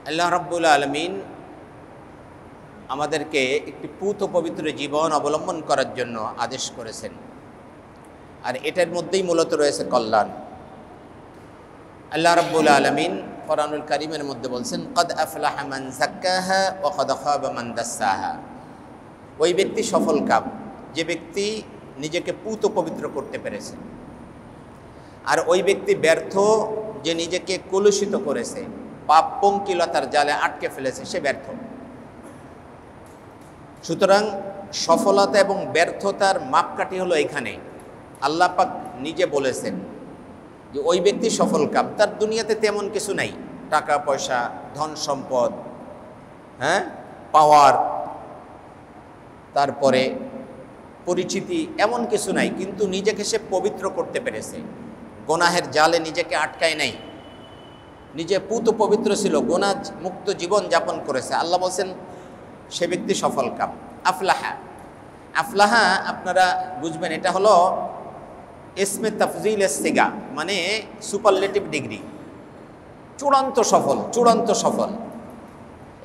আল্লাহ রাব্বুল আলামিন আমাদেরকে একটি পুত পবিত্র জীবন অবলম্বন করার জন্য আদেশ করেছেন, আর এটার মধ্যেই মূলত রয়েছে কল্যাণ। আল্লাহ রাব্বুল আলামিন কোরআনুল কারীমের মধ্যে বলছেন, কদ আফলাহা মান যাক্কাহা ওয়া কদ খাবা মান দাসসাহা। ওই ব্যক্তি সফল কাম যে ব্যক্তি নিজেকে পুত পবিত্র করতে পেরেছে, আর ওই ব্যক্তি ব্যর্থ যে নিজেকে কলুষিত করেছে, পাপ পঙ্কিলতার জালে আটকে ফেলেছে, সে ব্যর্থ। সুতরাং সফলতা এবং ব্যর্থতার মাপকাঠি হলো এখানে। আল্লাহ পাক নিজে বলেছেন যে ওই ব্যক্তি সফল কাম, তার দুনিয়াতে তেমন কিছু নাই, টাকা পয়সা, ধন সম্পদ, পাওয়ার, তারপরে পরিচিতি, এমন কিছু নাই, কিন্তু নিজেকে সে পবিত্র করতে পেরেছে, গোনাহের জালে নিজেকে আটকায় নাই, নিজে পুত পবিত্র ছিল, গোনা মুক্ত জীবন যাপন করেছে। আল্লাহ বলছেন সে ব্যক্তি সফল কাম। আফলাহা, আফলাহা আপনারা বুঝবেন, এটা হলো ইসমে তাফজিল সিগা, মানে সুপারলেটিভ ডিগ্রি, চূড়ান্ত সফল, চূড়ান্ত সফল।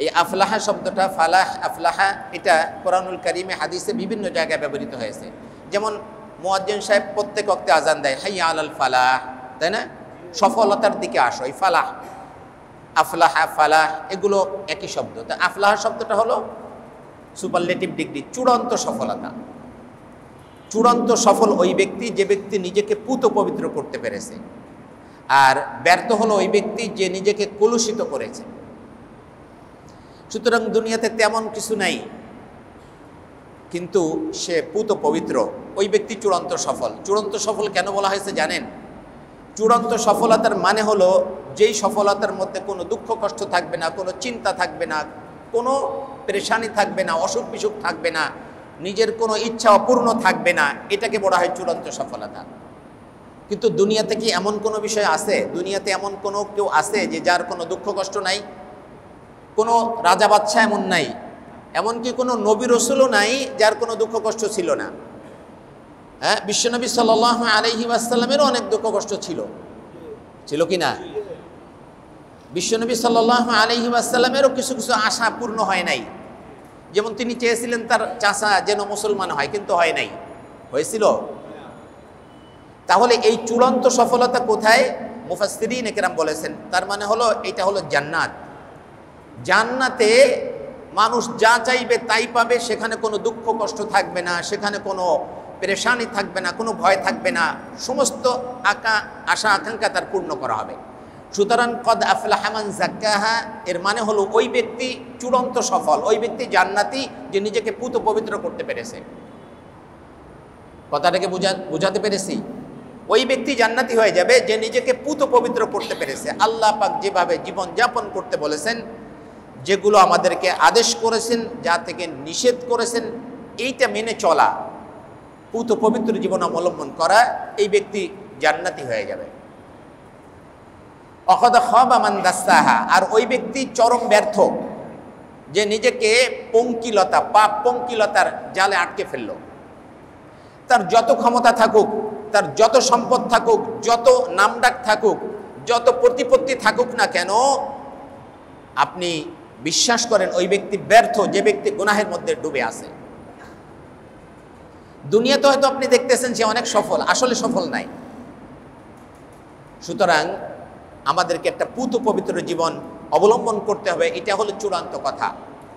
এই আফলাহা শব্দটা, ফালাহ, আফলাহা, এটা কোরআনুল কারীমে হাদিসে বিভিন্ন জায়গায় ব্যবহৃত হয়েছে। যেমন মুয়াজ্জিন সাহেব প্রত্যেক ওয়াক্তে আজান দেয়, হাইয়া আলাল ফালাহ, তাই না? সফলতার দিকে আসো, এই ফালাহ, আফলাহা, ফালাহ এগুলো একই শব্দ। তা আফলাহা শব্দটা হলো সুপারলেটিভ ডিগ্রি, চূড়ান্ত সফলতা। চূড়ান্ত সফল ওই ব্যক্তি যে ব্যক্তি নিজেকে পুত পবিত্র করতে পেরেছে, আর ব্যর্থ হলো ওই ব্যক্তি যে নিজেকে কলুষিত করেছে। সুতরাং দুনিয়াতে তেমন কিছু নাই, কিন্তু সে পুত পবিত্র, ওই ব্যক্তি চূড়ান্ত সফল। চূড়ান্ত সফল কেন বলা হয়েছে জানেন? চূড়ান্ত সফলতার মানে হলো যেই সফলতার মধ্যে কোনো দুঃখ কষ্ট থাকবে না, কোনো চিন্তা থাকবে না, কোনো পেরেশানি থাকবে না, অসুখ বিসুখ থাকবে না, নিজের কোনো ইচ্ছা অপূর্ণ থাকবে না, এটাকে বলা হয় চূড়ান্ত সফলতা। কিন্তু দুনিয়াতে কি এমন কোনো বিষয় আছে? দুনিয়াতে এমন কোনো কেউ আছে যে যার কোনো দুঃখ কষ্ট নাই? কোনো রাজা বাদশাহ এমন নাই, এমনকি কোনো নবী রসুলও নাই যার কোনো দুঃখ কষ্ট ছিল না। বিশ্বনবী সাল্লাল্লাহু আলাইহি ওয়াসাল্লামেরও অনেক দুঃখ কষ্ট ছিল, ছিল কি না? বিশ্বনবী সাল্লাল্লাহু আলাইহি ওয়াসাল্লামেরও কিছু কিছু আশা পূর্ণ হয় নাই। যেমন তিনি চেয়েছিলেন তার চাচা যেন মুসলমান হয়, কিন্তু হয় নাই। হয়েছিল? তাহলে এই চূড়ান্ত সফলতা কোথায়? মুফাসসিরিন একরাম বলেছেন তার মানে হলো এটা হলো জান্নাত। জান্নাতে মানুষ যা চাইবে তাই পাবে, সেখানে কোনো দুঃখ কষ্ট থাকবে না, সেখানে কোনো পেরেশানি থাকবে না, কোনো ভয় থাকবে না, সমস্ত আশা আকাঙ্ক্ষা তার পূর্ণ করা হবে। সুতরাং কদ আফলাহা মান যাক্কাহা এর মানে হলো ওই ব্যক্তি চূড়ান্ত সফল, ওই ব্যক্তি জান্নাতি যে নিজেকে পুত পবিত্র করতে পেরেছে। কথাটাকে বুঝাতে পেরেছি? ওই ব্যক্তি জান্নাতি হয়ে যাবে যে নিজেকে পুত পবিত্র করতে পেরেছে। আল্লাহ পাক যেভাবে জীবন যাপন করতে বলেছেন, যেগুলো আমাদেরকে আদেশ করেছেন, যা থেকে নিষেধ করেছেন, এইটা মেনে চলা, পুত পবিত্র জীবন অবলম্বন করা, এই ব্যক্তি জান্নাতি হয়ে যাবে। ওয়াকদ খাবা মান দাসসাহা, আর ওই ব্যক্তি চরম ব্যর্থ যে নিজেকে পঙ্কিলতা, পাপ পঙ্কিলতার জালে আটকে ফেলল। তার যত ক্ষমতা থাকুক, তার যত সম্পদ থাকুক, যত নামডাক থাকুক, যত প্রতিপত্তি থাকুক না কেন, আপনি বিশ্বাস করেন ওই ব্যক্তি ব্যর্থ যে ব্যক্তি গুনাহের মধ্যে ডুবে আছে। দুনিয়াতে হয়তো আপনি দেখতেছেন সে অনেক সফল, আসলে সফল নাই। সুতরাং আমাদেরকে একটা পুত পবিত্র জীবন অবলম্বন করতে হবে, এটা হলো চূড়ান্ত কথা।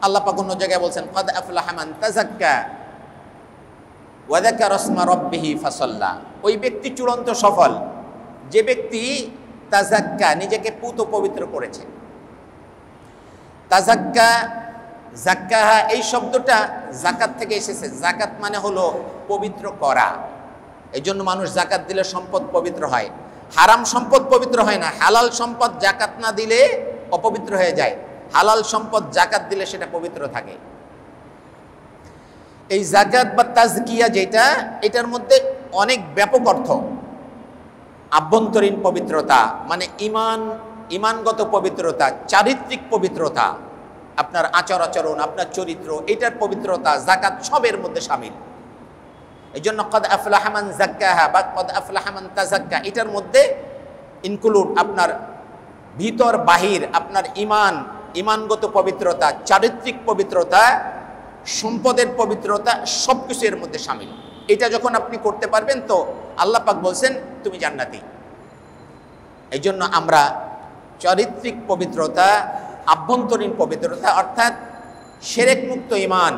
আল্লাহ পাক অন্য জায়গায় বলছেন, কদ আফলাহা মান তাযাক্কা ওয়া যাকারা ইসমা রাব্বিহি ফাসাল্লা। ওই ব্যক্তি চূড়ান্ত সফল যে ব্যক্তি তাযাক্কা, নিজেকে পুত পবিত্র করেছে। তাযাক্কা, যাক্কাহা, এই শব্দটা যাকাত থেকে এসেছে। যাকাত মানে হলো পবিত্র করা। এই জন্য মানুষ যাকাত দিলে সম্পদ পবিত্র হয়। হারাম সম্পদ পবিত্র হয় না, হালাল সম্পদ যাকাত না দিলে অপবিত্র হয়ে যায়, হালাল সম্পদ যাকাত দিলে সেটা পবিত্র থাকে। এই যাকাত বা তাজকিয়া যেটা, এটার মধ্যে অনেক ব্যাপক অর্থ। আভ্যন্তরীণ পবিত্রতা মানে ইমানগত পবিত্রতা, চারিত্রিক পবিত্রতা, আপনার আচার আচরণ, আপনার চরিত্র, এটার পবিত্রতা, যাকাত সবের মধ্যে শামিল। এই জন্য কদ আফলাহা মান যাক্কাহা বা কদ আফলাহা মান তাযাক্কা, এটার মধ্যে ইনক্লুড আপনার ভিতর বাহির, আপনার ইমান, ইমানগত পবিত্রতা, চারিত্রিক পবিত্রতা, সম্পদের পবিত্রতা, সব কিছু এর মধ্যে শামিল। এটা যখন আপনি করতে পারবেন তো আল্লাহ পাক বলছেন তুমি জান্নাতি। এই জন্য আমরা চারিত্রিক পবিত্রতা, আভ্যন্তরীণ পবিত্রতা অর্থাৎ শিরক মুক্ত ঈমান,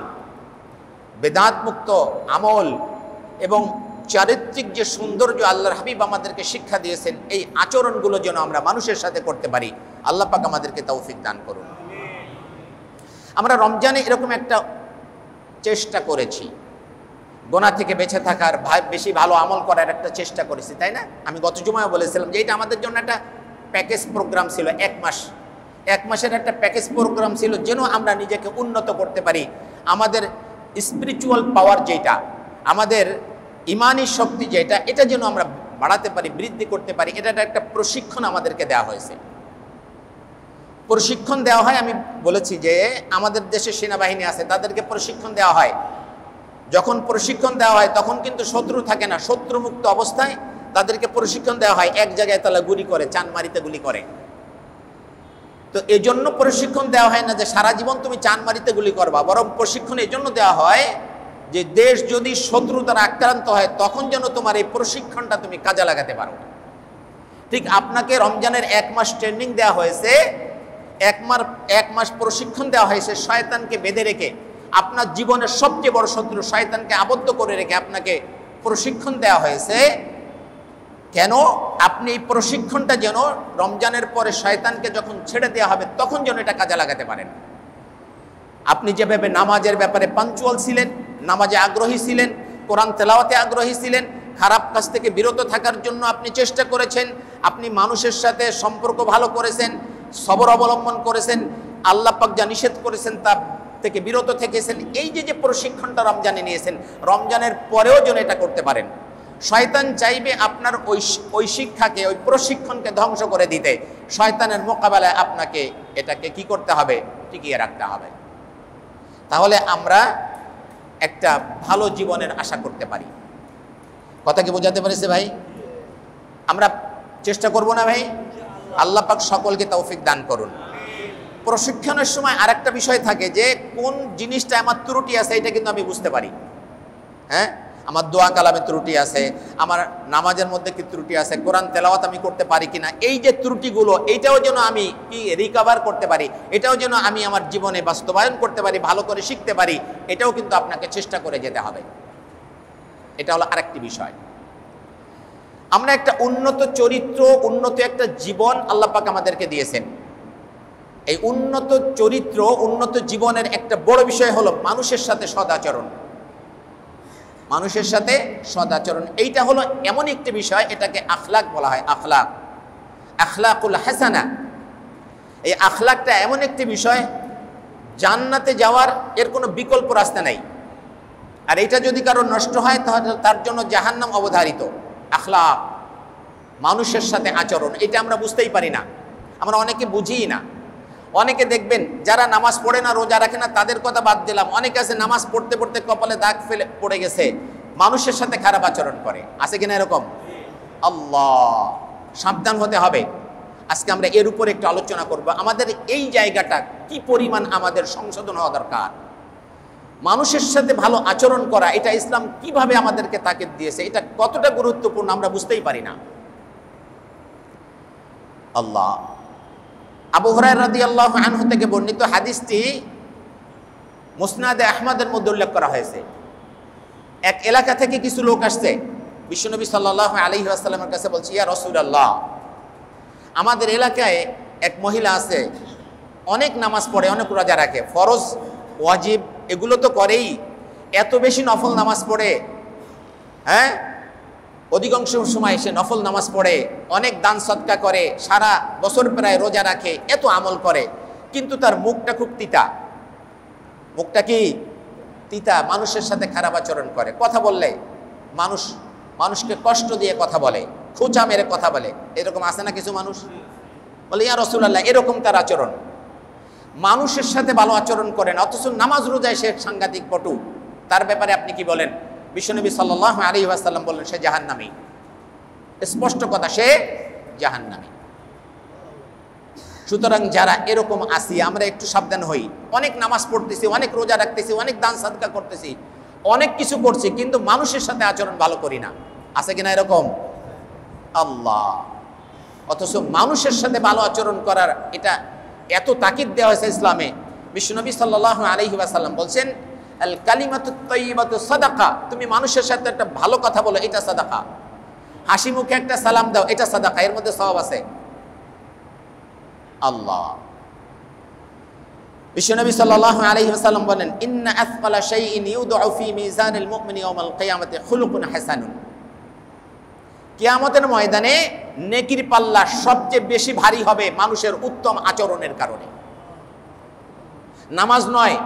বেদাত মুক্ত আমল এবং চারিত্রিক যে সৌন্দর্য আল্লাহর হাবিব আমাদেরকে শিক্ষা দিয়েছেন, এই আচরণগুলো যেন আমরা মানুষের সাথে করতে পারি। আল্লাহ পাক আমাদেরকে তৌফিক দান করুন। আমরা রমজানে এরকম একটা চেষ্টা করেছি, গোনা থেকে বেঁচে থাকার, বেশি ভালো আমল করার একটা চেষ্টা করেছি, তাই না? আমি গত জুমায় বলেছিলাম যে এটা আমাদের জন্য একটা প্যাকেজ প্রোগ্রাম ছিল। এক মাসের একটা প্যাকেজ প্রোগ্রাম ছিল, যেন আমরা নিজেকে উন্নত করতে পারি। আমাদের স্পিরিচুয়াল পাওয়ার যেটা, আমাদের ইমানি শক্তি যেটা, এটা যেন আমরা বাড়াতে পারি, বৃদ্ধি করতে পারি। এটা একটা প্রশিক্ষণ আমাদেরকে দেওয়া হয়েছে। প্রশিক্ষণ দেওয়া হয়, আমি বলেছি যে আমাদের দেশে সেনাবাহিনী আছে, তাদেরকে প্রশিক্ষণ দেওয়া হয়। যখন প্রশিক্ষণ দেওয়া হয় তখন কিন্তু শত্রু থাকে না, শত্রুমুক্ত অবস্থায় তাদেরকে প্রশিক্ষণ দেওয়া হয়। এক জায়গায় তারা গুলি করে, চানমারিতে গুলি করে। তো এই জন্য প্রশিক্ষণ দেওয়া হয় না যে সারা জীবন তুমি চানমারিতে গুলি করবা, বরং প্রশিক্ষণ এই জন্য দেওয়া হয় যে দেশ যদি শত্রু দ্বারা আক্রান্ত হয় তখন যেন তোমার এই প্রশিক্ষণটা তুমি কাজে লাগাতে পারো। ঠিক আপনাকে রমজানের 1 মাস ট্রেনিং দেওয়া হয়েছে, এক মাস প্রশিক্ষণ দেওয়া হয়েছে শয়তানকে বেঁধে রেখে। আপনার জীবনের সবচেয়ে বড় শত্রু শয়তানকে আবদ্ধ করে রেখে আপনাকে প্রশিক্ষণ দেওয়া হয়েছে। কেন? আপনি এই প্রশিক্ষণটা যেন রমজানের পরে শয়তানকে যখন ছেড়ে দেওয়া হবে তখন যেন এটা কাজে লাগাতে পারেন। আপনি যেভাবে নামাজের ব্যাপারে পাঞ্চুয়াল ছিলেন, নামাজে আগ্রহী ছিলেন, কোরআন তেলাওয়াতে আগ্রহী ছিলেন, খারাপ কাজ থেকে বিরত থাকার জন্য আপনি চেষ্টা করেছেন, আপনি মানুষের সাথে সম্পর্ক ভালো করেছেন, সবর অবলম্বন করেছেন, আল্লাহ পাক যা নিষেধ করেছেন তা থেকে বিরত থেকেছেন। এই যে প্রশিক্ষণটা রমজানে নিয়েছেন, রমজানের পরেও যেন এটা করতে পারেন। শয়তান চাইবে আপনার ওই শিক্ষাকে, ওই প্রশিক্ষণকে ধ্বংস করে দিতে। শয়তানের মোকাবেলায় আপনাকে এটাকে কি করতে হবে? টিকিয়ে রাখতে হবে। তাহলে আমরা একটা ভালো জীবনের আশা করতে পারি। কথা কি বোঝাতে পেরেছে ভাই? আমরা চেষ্টা করব না ভাই? আল্লাহ পাক সকলকে তৌফিক দান করুন। প্রশিক্ষণের সময় আরেকটা বিষয় থাকে যে কোন জিনিসটা আমার ত্রুটি আছে এটা কিন্তু আমি বুঝতে পারি। হ্যাঁ, আমার দোয়া কালামে ত্রুটি আছে, আমার নামাজের মধ্যে কি ত্রুটি আছে, কোরআন তেলাওয়াত আমি করতে পারি কিনা, এই যে ত্রুটিগুলো, এইটাও যেন আমি কি রিকভার করতে পারি, এটাও যেন আমি আমার জীবনে বাস্তবায়ন করতে পারি, ভালো করে শিখতে পারি, এটাও কিন্তু আপনাকে চেষ্টা করে যেতে হবে। এটা হলো আরেকটি বিষয়। আমরা একটা উন্নত চরিত্র, উন্নত একটা জীবন আল্লাহ পাক আমাদেরকে দিয়েছেন। এই উন্নত চরিত্র, উন্নত জীবনের একটা বড় বিষয় হলো মানুষের সাথে সদাচরণ। মানুষের সাথে সদাচরণ, এইটা হলো এমন একটি বিষয়, এটাকে আখলাক বলা হয়। আখলাকুল হাসানা। এই আখলাকটা এমন একটি বিষয়, জান্নাতে যাওয়ার এর কোনো বিকল্প রাস্তা নাই। আর এটা যদি কারো নষ্ট হয় তাহলে তার জন্য জাহান্নাম অবধারিত। আখলাক, মানুষের সাথে আচরণ, এটা আমরা বুঝতেই পারি না, আমরা অনেকে বুঝিই না। অনেকে দেখবেন যারা নামাজ পড়ে না, রোজা রাখে না, তাদের কথা বাদ দিলাম, অনেকে আছে নামাজ পড়তে পড়তে কপালে দাগ ফেলে পড়ে গেছে, মানুষের সাথে খারাপ আচরণ করে। আছে কিনা এরকম? আল্লাহ, সাবধান হতে হবে। আজকে আমরা এর উপর একটু আলোচনা করব, আমাদের এই জায়গাটা কি পরিমাণ আমাদের সংশোধন হওয়া দরকার। মানুষের সাথে ভালো আচরণ করা, এটা ইসলাম কিভাবে আমাদেরকে তাকিদ দিয়েছে, এটা কতটা গুরুত্বপূর্ণ আমরা বুঝতেই পারি না। আল্লাহ, আবু হুরায়রা রাদিয়াল্লাহু আনহু থেকে বর্ণিত হাদিসটি মুসনাদে আহমদের মধ্যে উল্লেখ করা হয়েছে। এক এলাকা থেকে কিছু লোক আসছে বিশ্বনবী সাল্লাল্লাহু আলাইহি ওয়াসাল্লামের কাছে, বলছে, ইয়া রাসূলুল্লাহ, আমাদের এলাকায় এক মহিলা আছে, অনেক নামাজ পড়ে, অনেক রোজা রাখে, ফরজ ওয়াজিব এগুলো তো করেই, এত বেশি নফল নামাজ পড়ে, হ্যাঁ, অধিকাংশ সময় সে নফল নামাজ পড়ে, অনেক দান সদকা করে, সারা বছর প্রায় রোজা রাখে, এত আমল করে, কিন্তু তার মুখটা খুব তিতা। মুখটা কি তিতা, মানুষের সাথে খারাপ আচরণ করে, কথা বললে মানুষকে কষ্ট দিয়ে কথা বলে, খোঁচা মেরে কথা বলে। এরকম আছে না কিছু মানুষ? বলে, ইয়া রাসূলুল্লাহ, এরকম তার আচরণ। মানুষের সাথে ভালো আচরণ করেন, অথচ নামাজ রোজায় সে সাংঘাতিক পটু। তার ব্যাপারে আপনি কি বলেন? বিশ্বনবী সাল্লাল্লাহু আলাইহি ওয়াসাল্লাম বললেন, সে জাহান্নামী। স্পষ্ট কথা, সে জাহান্নামী। সুতরাং যারা এরকম আসি আমরা একটু সাবধান হই। অনেক নামাজ পড়তেছি, অনেক রোজা রাখতেছি, অনেক দান সাদকা করতেছি, অনেক কিছু করছি, কিন্তু মানুষের সাথে আচরণ ভালো করি না। আছে কিনা এরকম? আল্লাহ, অথচ মানুষের সাথে ভালো আচরণ করার এটা এত তাকিদ দেওয়া হয়েছে ইসলামে। বিশ্বনবী সাল্লাল্লাহু আলাইহি ওয়াসাল্লাম বলছেন, আল কালিমাতুত তাইয়্যিবাতু সাদাকা, তুমি মানুষের সাথে একটা ভালো কথা বলো, এটা সাদাকা। হাসি মুখে একটা সালাম দাও, এটা সাদাকা, এর মধ্যে সওয়াব আছে। আল্লাহ, বিশ্বনবী সাল্লাল্লাহু আলাইহি ওয়াসাল্লাম বলেন, ইন্না আসফালা শাইইন ইউদউ ফি মিজানিল মুমিনি ইয়াওমাল কিয়ামাতি খুলুকুন হাসানুন। কিয়ামতের ময়দানে নেকির পাল্লা সবচেয়ে বেশি ভারী হবে মানুষের উত্তম আচরণের কারণে। নামাজ নয়,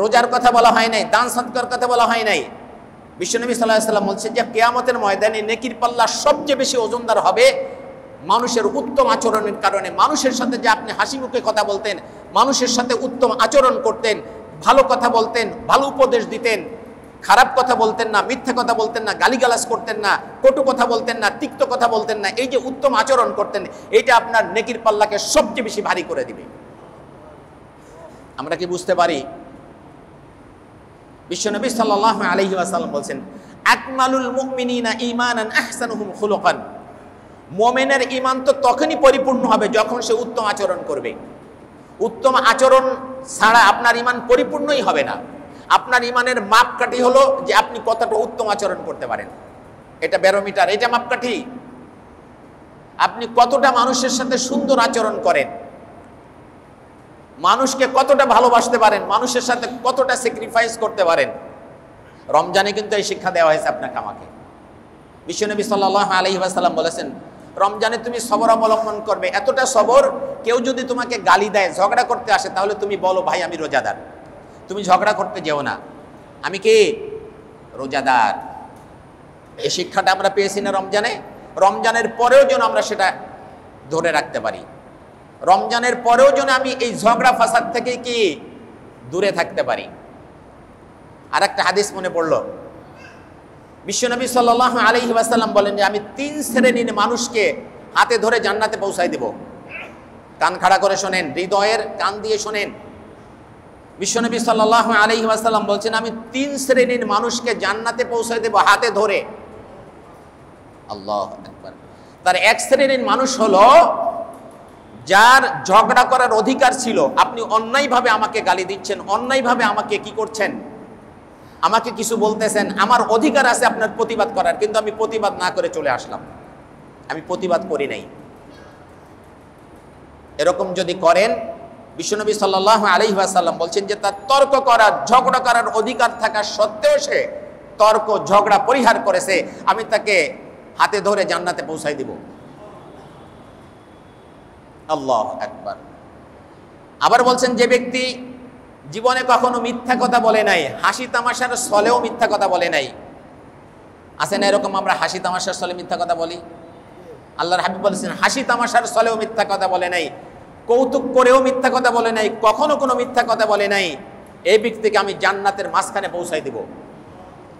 রোজার কথা বলা হয় নাই, দান সাদকার কথা বলা হয় নাই। বিশ্বনবী সাল্লাল্লাহু আলাইহি ওয়াসাল্লাম বলছেন যে কিয়ামতের ময়দানে নেকির পাল্লা সবচেয়ে বেশি ওজনদার হবে মানুষের উত্তম আচরণের কারণে। মানুষের সাথে যে আপনি হাসি মুখে কথা বলতেন, মানুষের সাথে উত্তম আচরণ করতেন, ভালো কথা বলতেন, ভালো উপদেশ দিতেন, খারাপ কথা বলতেন না, মিথ্যা কথা বলতেন না, গালিগালাজ করতেন না, কটু কথা বলতেন না, তিক্ত কথা বলতেন না, এই যে উত্তম আচরণ করতেন, এইটা আপনার নেকির পাল্লাকে সবচেয়ে বেশি ভারী করে দিবে। আমরা কি বুঝতে পারি? বিশ্বনবী সাল্লাল্লাহু আলাইহি ওয়াসাল্লাম বলছেন, আকমালুল মুমিনিনা ঈমানান আহসানুহুম খুলুকান। মুমিনের ঈমান তো তখনই পরিপূর্ণ হবে যখন সে উত্তম আচরণ করবে। উত্তম আচরণ ছাড়া আপনার ঈমান পরিপূর্ণই হবে না। আপনার ঈমানের মাপকাঠি হলো যে আপনি কতটা উত্তম আচরণ করতে পারেন। এটা ব্যারোমিটার, এটা মাপকাঠি। আপনি কতটা মানুষের সাথে সুন্দর আচরণ করেন, মানুষকে কতটা ভালোবাসতে পারেন, মানুষের সাথে কতটা স্যাক্রিফাইস করতে পারেন। রমজানে কিন্তু এই শিক্ষা দেওয়া হয়েছে আপনাকে আমাকে। বিশ্বনবী সাল্লাল্লাহু আলাইহি ওয়াসাল্লাম বলেছেন, রমজানে তুমি সবর অবলম্বন করবে, এতটা সবর, কেউ যদি তোমাকে গালি দেয়, ঝগড়া করতে আসে, তাহলে তুমি বলো, ভাই আমি রোজাদার। তুমি ঝগড়া করতে যেও না, আমি কি রোজাদার। এই শিক্ষাটা আমরা পেয়েছি না রমজানে? রমজানের পরেও যেন আমরা সেটা ধরে রাখতে পারি। রমজানের পরেও যেন আমি এই ঝগড়া ফাসাদ থেকে কি দূরে থাকতে পারি। আর একটা হাদিস মনে পড়লো, বিশ্বনবী সাল্লাল্লাহু আলাইহি ওয়াসাল্লাম বলেন যে আমি 3 শ্রেণীর মানুষকে হাতে ধরে জান্নাতে পৌঁছাই দেব। কান খাড়া করে শোনেন, হৃদয়ের কান দিয়ে শোনেন। বিশ্বনবী সাল্লাল্লাহু আলাইহি ওয়াসাল্লাম বলছেন, আমি 3 শ্রেণীর মানুষকে জান্নাতে পৌঁছাই দেব হাতে ধরে। আল্লাহু আকবার। তার এক শ্রেণীর মানুষ হলো যার ঝগড়া করার অধিকার ছিল। আপনি অন্যায়ভাবে আমাকে গালি দিচ্ছেন, অন্যায়ভাবে আমাকে কি করছেন, আমাকে কিছু বলতেছেন, আমার অধিকার আছে আপনার প্রতিবাদ করার, কিন্তু আমি প্রতিবাদ না করে চলে আসলাম, আমি প্রতিবাদ করি নাই। এরকম যদি করেন, বিশ্বনবী সাল্লাল্লাহু আলাইহি ওয়াসাল্লাম বলছেন যে তার তর্ক করার, ঝগড়া করার অধিকার থাকা সত্ত্বেও সে তর্ক ঝগড়া পরিহার করেছে, আমি তাকে হাতে ধরে জান্নাতে পৌঁছাই দিব। আল্লাহু আকবার। আবার বলছেন, যে ব্যক্তি জীবনে কখনো মিথ্যা কথা বলে নাই, হাসি তামাশার ছলেও মিথ্যা কথা বলে নাই। আছে না এরকম? আমরা হাসি তামাশার ছলে মিথ্যা কথা বলি। আল্লাহর হাবিব বলেছেন, হাসি তামাশার ছলেও মিথ্যা কথা বলে নাই, কৌতুক করেও মিথ্যা কথা বলে নাই, কখনো কোনো মিথ্যা কথা বলে নাই। এই ব্যক্তিকে আমি জান্নাতের মাঝখানে পৌঁছাই দিব।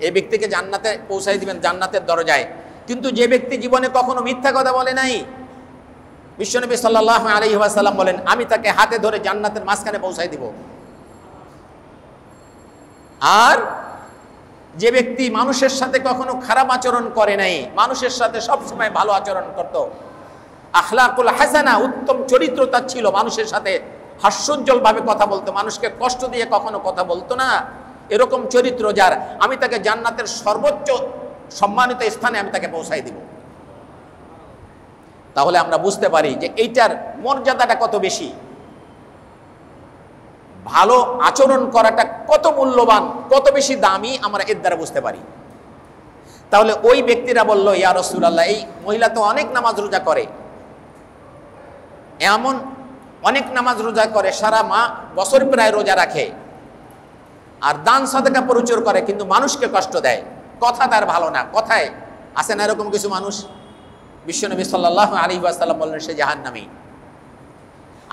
এই ব্যক্তিকে জান্নাতে পৌঁছাই দিবেন, জান্নাতের দরজায়। কিন্তু যে ব্যক্তি জীবনে কখনো মিথ্যা কথা বলে নাই, বিশ্বনবী সাল্লাল্লাহু আলাইহি ওয়াসাল্লাম বলেন, আমি তাকে হাতে ধরে জান্নাতের মাঝখানে পৌঁছাই দিব। আর যে ব্যক্তি মানুষের সাথে কখনো খারাপ আচরণ করে নাই, মানুষের সাথে সবসময় ভালো আচরণ করত, আখলাকুল হাসানা, উত্তম চরিত্র তার ছিল, মানুষের সাথে হাস্যোজ্জ্বলভাবে কথা বলতো, মানুষকে কষ্ট দিয়ে কখনো কথা বলতো না, এরকম চরিত্র যার, আমি তাকে জান্নাতের সর্বোচ্চ সম্মানিত স্থানে আমি তাকে পৌঁছাই দিব। তাহলে আমরা বুঝতে পারি যে এইটার মর্যাদাটা কত বেশি, ভালো আচরণ করাটা কত মূল্যবান, কত বেশি দামি, আমরা এর দ্বারা বুঝতে পারি। তাহলে ওই ব্যক্তিরা বলল, ইয়া রাসূলুল্লাহ, এই মহিলা তো অনেক নামাজ রোজা করে, এমন অনেক নামাজ রোজা করে, সারা বছর প্রায় রোজা রাখে, আর দান সাদকা প্রচুর করে, কিন্তু মানুষকে কষ্ট দেয়, কথা তার ভালো না। কথায় আছে না এরকম কিছু মানুষ? বিশ্বনবী সাল্লাল্লাহু আলাইহি ওয়াসাল্লাম বললেন, সে জাহান্নামী।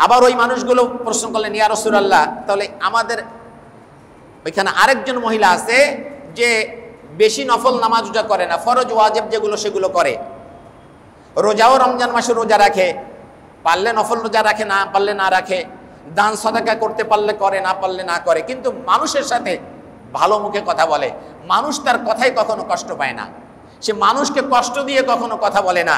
আবার ওই মানুষগুলো প্রশ্ন করলেন, ইয়া রাসূলুল্লাহ, তাহলে আমাদের ওইখানে আরেকজন মহিলা আছে যে বেশি নফল নামাজ রোজা করে না, ফরজ ওয়াজিব যেগুলো সেগুলো করে, রোজাও রমজান মাসে রোজা রাখে, পারলে নফল রোজা রাখে, না পারলে না রাখে, দান সদাকা করতে পারলে করে, না পারলে না করে, কিন্তু মানুষের সাথে ভালো মুখে কথা বলে, মানুষ তার কথায় কখনো কষ্ট পায় না, সে মানুষকে কষ্ট দিয়ে কখনো কথা বলে না,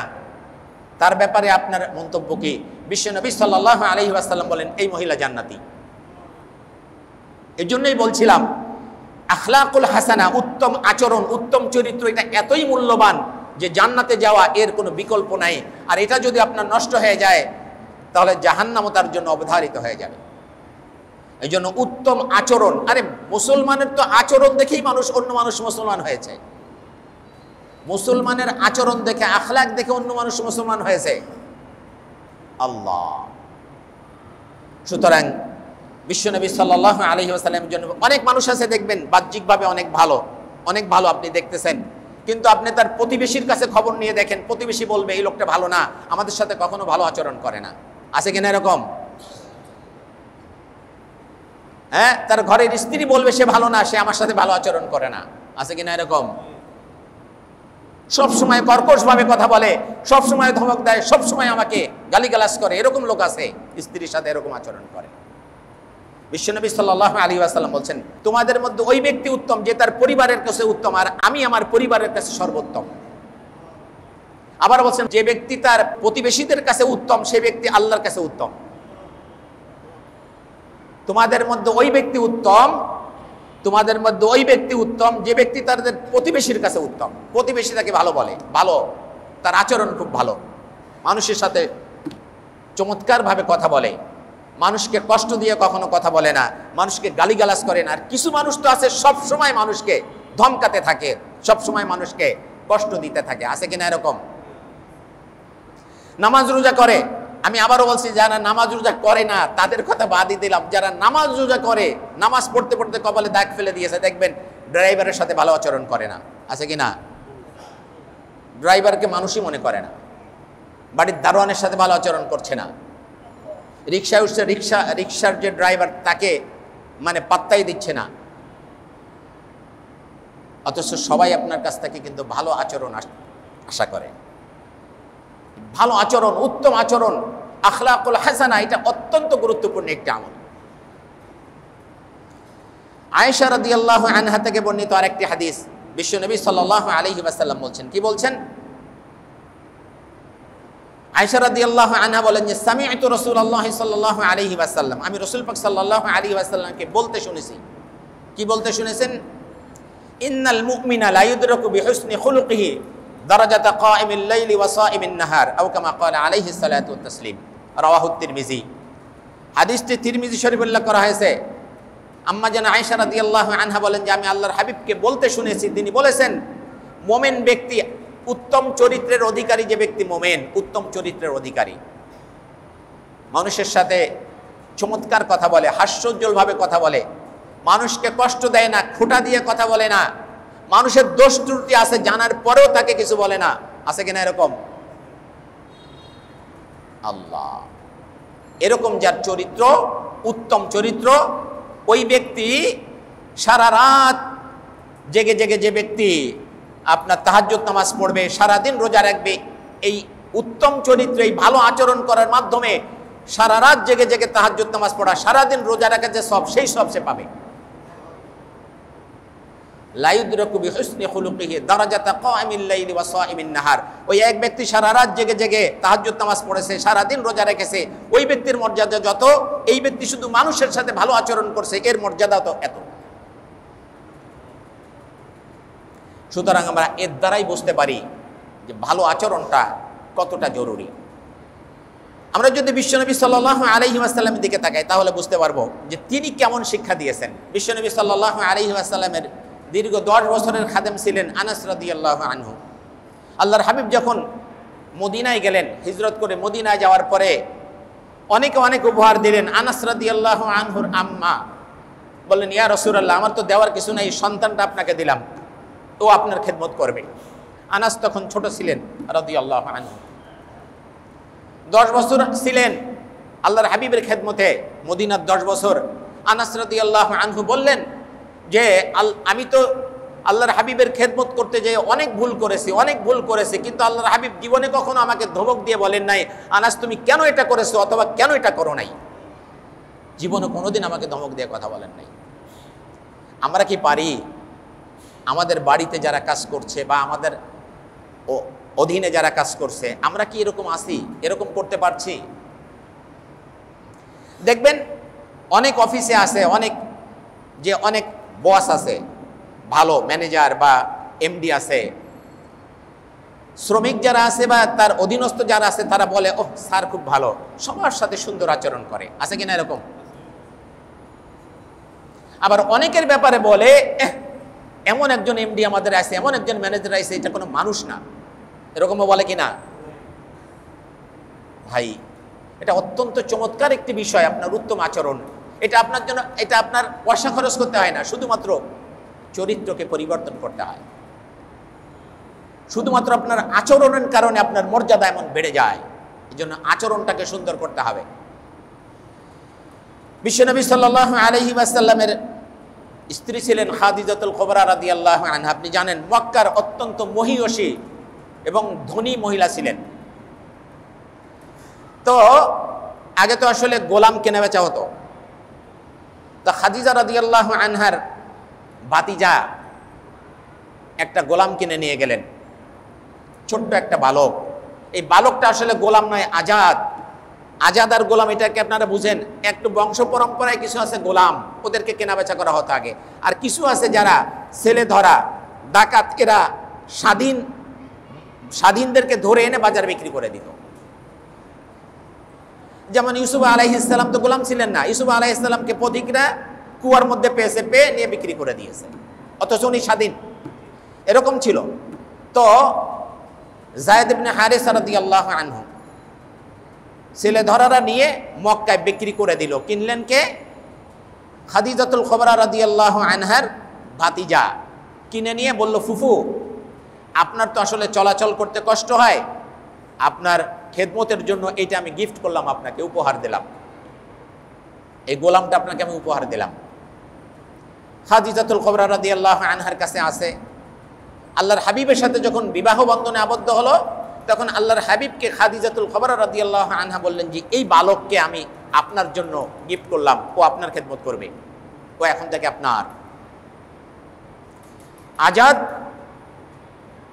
তার ব্যাপারে আপনার মন্তব্য কি? বিশ্বনবী সাল্লাল্লাহু আলাইহি ওয়াসাল্লাম বলেন এই মহিলা জান্নাতি। এই জন্যই বলছিলাম আখলাকুল হাসানা, উত্তম আচরণ, উত্তম চরিত্র, এটা এতই মূল্যবান যে জান্নাতে যাওয়া এর কোনো বিকল্প নাই। আর এটা যদি আপনার নষ্ট হয়ে যায় তাহলে জাহান্নামও তার জন্য অবধারিত হয়ে যাবে। এই জন্য উত্তম আচরণ, আরে মুসলমানের তো আচরণ দেখেই অন্য মানুষ মুসলমান হয়েছে, মুসলমানের আচরণ দেখে, আখলাক দেখে অন্য মানুষ মুসলমান হয়েছে। আল্লাহ। সুতরাং বিশ্বনবী সাল্লাল্লাহু আলাইহি ওয়াসাল্লামের জন্য অনেক মানুষ আছে দেখবেন বাহ্যিকভাবে অনেক ভালো আপনি দেখতেছেন, কিন্তু আপনি তার প্রতিবেশীর কাছে খবর নিয়ে দেখেন, প্রতিবেশী বলবে এই লোকটা ভালো না, আমাদের সাথে কখনো ভালো আচরণ করে না। আছে কিনা এরকম? হ্যাঁ, তার ঘরের স্ত্রী বলবে সে ভালো না, সে আমার সাথে ভালো আচরণ করে না। আছে কিনা এরকম? সব সময় কর্কশভাবে কথা বলে, সব সময় ধমক দেয়, সব সময় আমাকে গালিগালাজ করে, এরকম লোক আছে, স্ত্রীর সাথে এরকম আচরণ করে। বিশ্বনবী সাল্লাল্লাহু আলাইহি ওয়াসাল্লাম বলছেন তোমাদের মধ্যে ওই ব্যক্তি উত্তম যে তার পরিবারের কাছে উত্তম, আর আমি আমার পরিবারের কাছে সর্বোত্তম। আবার বলছেন যে ব্যক্তি তার প্রতিবেশীদের কাছে উত্তম সে ব্যক্তি আল্লাহর কাছে উত্তম। তোমাদের মধ্যে ওই ব্যক্তি উত্তম যে ব্যক্তি তাদের প্রতিবেশীর কাছে উত্তম। প্রতিবেশী তাকে ভালো বলে, ভালো, তার আচরণ খুব ভালো, মানুষের সাথে চমৎকারভাবে কথা বলে, মানুষকে কষ্ট দিয়ে কখনো কথা বলে না, মানুষকে গালিগালাজ করে না। আর কিছু মানুষ তো আছে সব সময় মানুষকে ধমকাতে থাকে, সব সময় মানুষকে কষ্ট দিতে থাকে। আছে কিনা এরকম? নামাজ রোজা করে, আমি আবারও বলছি যারা নামাজ রোজা করে না তাদের কথা বাদই দিলাম, যারা নামাজ রোজা করে, নামাজ পড়তে পড়তে কপালে দাগ ফেলে দিয়েছে, দেখবেন ড্রাইভারের সাথে ভালো আচরণ করে না। আছে কিনা? ড্রাইভারকে মানুষই মনে করে না, বাড়ির দারোয়ানের সাথে ভালো আচরণ করছে না, রিক্সায় উঠছে, রিক্সার যে ড্রাইভার তাকে মানে পাত্তাই দিচ্ছে না, অথচ সবাই আপনার কাছ থেকে কিন্তু ভালো আচরণ আশা করে। ভালো আচরণ, উত্তম আচরণ, আখলাকুল হাসানা, এটা অত্যন্ত গুরুত্বপূর্ণ একটি আমল। আয়েশা রাদিয়াল্লাহু আনহা থেকে বর্ণিত আরেকটি হাদিস, বিশ্বনবী সাল্লাল্লাহু আলাইহি ওয়াসাল্লাম বলছেন, কি বলছেন? আয়েশা রাদিয়াল্লাহু আনহা বলেন যে সামি'তু রাসূলুল্লাহ সাল্লাল্লাহু আলাইহি ওয়াসাল্লাম, আমি রাসূল পাক সাল্লাল্লাহু আলাইহি ওয়াসাল্লামকে বলতে শুনেছি। কি বলতে শুনেছেন? ইন্নাল মুমিনা লা ইউদরাকু বিহুসনি খুলুকিহি দারাজাতা কাইমিল লাইলি ওয়া সাইমিন নাহার আও কামা ক্বালা আলাইহি সালাতু ওয়াত তাসলিম, রাওয়াহু তিরমিজি। হাদিসটি তিরমিজি শরীফে উল্লেখ করা হয়েছে। আম্মা জান আয়েশা রাদিয়াল্লাহু আনহা বলেন যে আমি আল্লাহর হাবিবকে বলতে শুনেছি, তিনি বলেছেন মুমিন ব্যক্তি, উত্তম চরিত্রের অধিকারী যে ব্যক্তি মুমিন, উত্তম চরিত্রের অধিকারী, মানুষের সাথে চমৎকার কথা বলে, হাস্যোজ্জ্বলভাবে কথা বলে, মানুষকে কষ্ট দেয় না, খোঁটা দিয়ে কথা বলে না, মানুষের দোষ ত্রুটি আছে জানার পরেও তাকে কিছু বলে না। আছে কিনা এরকম? আল্লাহ, এরকম যার চরিত্র, উত্তম চরিত্র, ওই ব্যক্তি সারা রাত জেগে জেগে যে ব্যক্তি আপনার তাহাজ্জুদ নামাজ পড়বে, সারাদিন রোজা রাখবে, এই উত্তম চরিত্র, এই ভালো আচরণ করার মাধ্যমে সারা রাত জেগে জেগে তাহাজ্জুদ নামাজ পড়া, সারাদিন রোজা রাখা যে সব, সেই সব সে পাবে। লা ইউদরাকু বিহুসনি খুলুকিহি দারাজাতা কাইমিল লাইলি ওয়া সাইমিন নাহার, ওই এক ব্যক্তি সারা রাত জেগে জেগে তাহাজ্জুদ নামাজ পড়েছে, সারাদিন রোজা রেখেছে, ওই ব্যক্তির মর্যাদা যত, এই ব্যক্তি শুধু মানুষের সাথে ভালো আচরণ করছে, এর মর্যাদা তো এত। সুতরাং আমরা এর দ্বারাই বুঝতে পারি যে ভালো আচরণটা কতটা জরুরি। আমরা যদি বিশ্বনবী সাল্লাল্লাহু আলাইহি ওয়াসাল্লামের দিকে তাকাই তাহলে বুঝতে পারবো যে তিনি কেমন শিক্ষা দিয়েছেন। বিশ্বনবী সাল্লাল্লাহু আলাইহি ওয়াসাল্লামের দীর্ঘ 10 বছরের খাদেম ছিলেন আনাস রাদিয়াল্লাহু আনহু। আল্লাহর হাবিব যখন মদিনায় গেলেন, হিজরত করে মদিনায় যাওয়ার পরে অনেকে অনেক উপহার দিলেন। আনাস রাদিয়াল্লাহু আনহুর আম্মা বললেন, ইয়া রাসূলুল্লাহ, আমার তো দেওয়ার কিছু নাই, সন্তানটা আপনাকে দিলাম, ও আপনার খেদমত করবে। আনাস তখন ছোট ছিলেন রাদিয়াল্লাহু আনহু, 10 বছর ছিলেন আল্লাহর হাবিবের খেদমতে মদিনার 10 বছর। আনাস রাদিয়াল্লাহু আনহু বললেন যে আমি তো আল্লাহর হাবিবের খেদমত করতে যেয়ে অনেক ভুল করেছি, কিন্তু আল্লাহর হাবিব জীবনে কখনো আমাকে ধমক দিয়ে বলেন নাই আনাস তুমি কেন এটা করেছো অথবা কেন এটা করো নাই। জীবনে কোনোদিন আমাকে ধমক দিয়ে কথা বলেন নাই। আমরা কি পারি আমাদের বাড়িতে যারা কাজ করছে বা আমাদের অধীনে যারা কাজ করছে, আমরা কি এরকম আছি, এরকম করতে পারছি? দেখবেন অনেক অফিসে আছে অনেক বস আছে, ভালো ম্যানেজার বা এমডি আছে, শ্রমিক যারা আছে বা তার অধীনস্থ যারা আছে তারা বলে ওহ স্যার খুব ভালো, সবার সাথে সুন্দর আচরণ করে, আছে কিনা এরকম? আবার অনেকের ব্যাপারে বলে এমন একজন এমডি আমাদের আছে, এমন একজন ম্যানেজার আছে, এটা কোনো মানুষ না, এরকমও বলে কিনা? ভাই এটা অত্যন্ত চমৎকার একটি বিষয়, আপনার উত্তম আচরণ। এটা আপনার জন্য, এটা আপনার পয়সা খরচ করতে হয় না, শুধুমাত্র চরিত্রকে পরিবর্তন করতে হয়। শুধুমাত্র আপনার আচরণের কারণে আপনার মর্যাদা এমন বেড়ে যায়, এই জন্য আচরণটাকে সুন্দর করতে হবে। বিশ্বনবী সাল্লাল্লাহু আলাইহি ওয়াসাল্লামের স্ত্রী ছিলেন খাদিজাতুল কুবরা রাদিয়াল্লাহু আনহা। আপনি জানেন মক্কার অত্যন্ত মহিয়সী এবং ধনী মহিলা ছিলেন। তো আগে তো আসলে গোলাম কেনা বেচা হতো। তো খাদিজা রাদিয়াল্লাহু আনহার ভাতিজা একটা গোলাম কিনে নিয়ে গেলেন, ছোট্ট একটা বালক। এই বালকটা আসলে গোলাম নয়, আজাদ আর গোলাম এটাকে আপনারা বুঝেন। একটু বংশ পরম্পরায় কিছু আছে গোলাম, ওদেরকে কেনা বেচা করা হতো আগে, আর কিছু আছে যারা ছেলে ধরা ডাকাত, এরা স্বাধীনদেরকে ধরে এনে বাজার বিক্রি করে দিত। যেমন ইউসুফ আলাইহিস সালাম তো গোলাম ছিলেন না, ইউসুফ আলাইহিস সালামকে পথিকরা কুয়ার মধ্যে পেয়ে নিয়ে বিক্রি করে দিয়েছে, অথচ উনি স্বাধীন। এরকম ছিল। তো যায়েদ ইবনে হারিসা রাদিয়াল্লাহু আনহু ছেলে ধরারা নিয়ে মক্কায় বিক্রি করে দিল। কিনলেন কে? খাদিজাতুল কুবরা রাদিয়াল্লাহু আনহার ভাতিজা। কিনে নিয়ে বলল, ফুফু আপনার তো আসলে চলাচল করতে কষ্ট হয়, আপনার খেদমতের জন্য এইটা আমি গিফট করলাম, আপনাকে উপহার দিলাম, এই গোলামটা আপনাকে আমি উপহার দিলাম। খাদিজাতুল কুবরা রাদিয়াল্লাহু আনহার কাছে আছে। আল্লাহর হাবিবের সাথে যখন বিবাহ বন্ধনে আবদ্ধ হলো, তখন আল্লাহর হাবিবকে খাদিজাতুল কুবরা রাদিয়াল্লাহু আনহা বললেন যে এই বালককে আমি আপনার জন্য গিফট করলাম, ও আপনার খেদমত করবে, ও এখন থেকে আপনার। আজাদ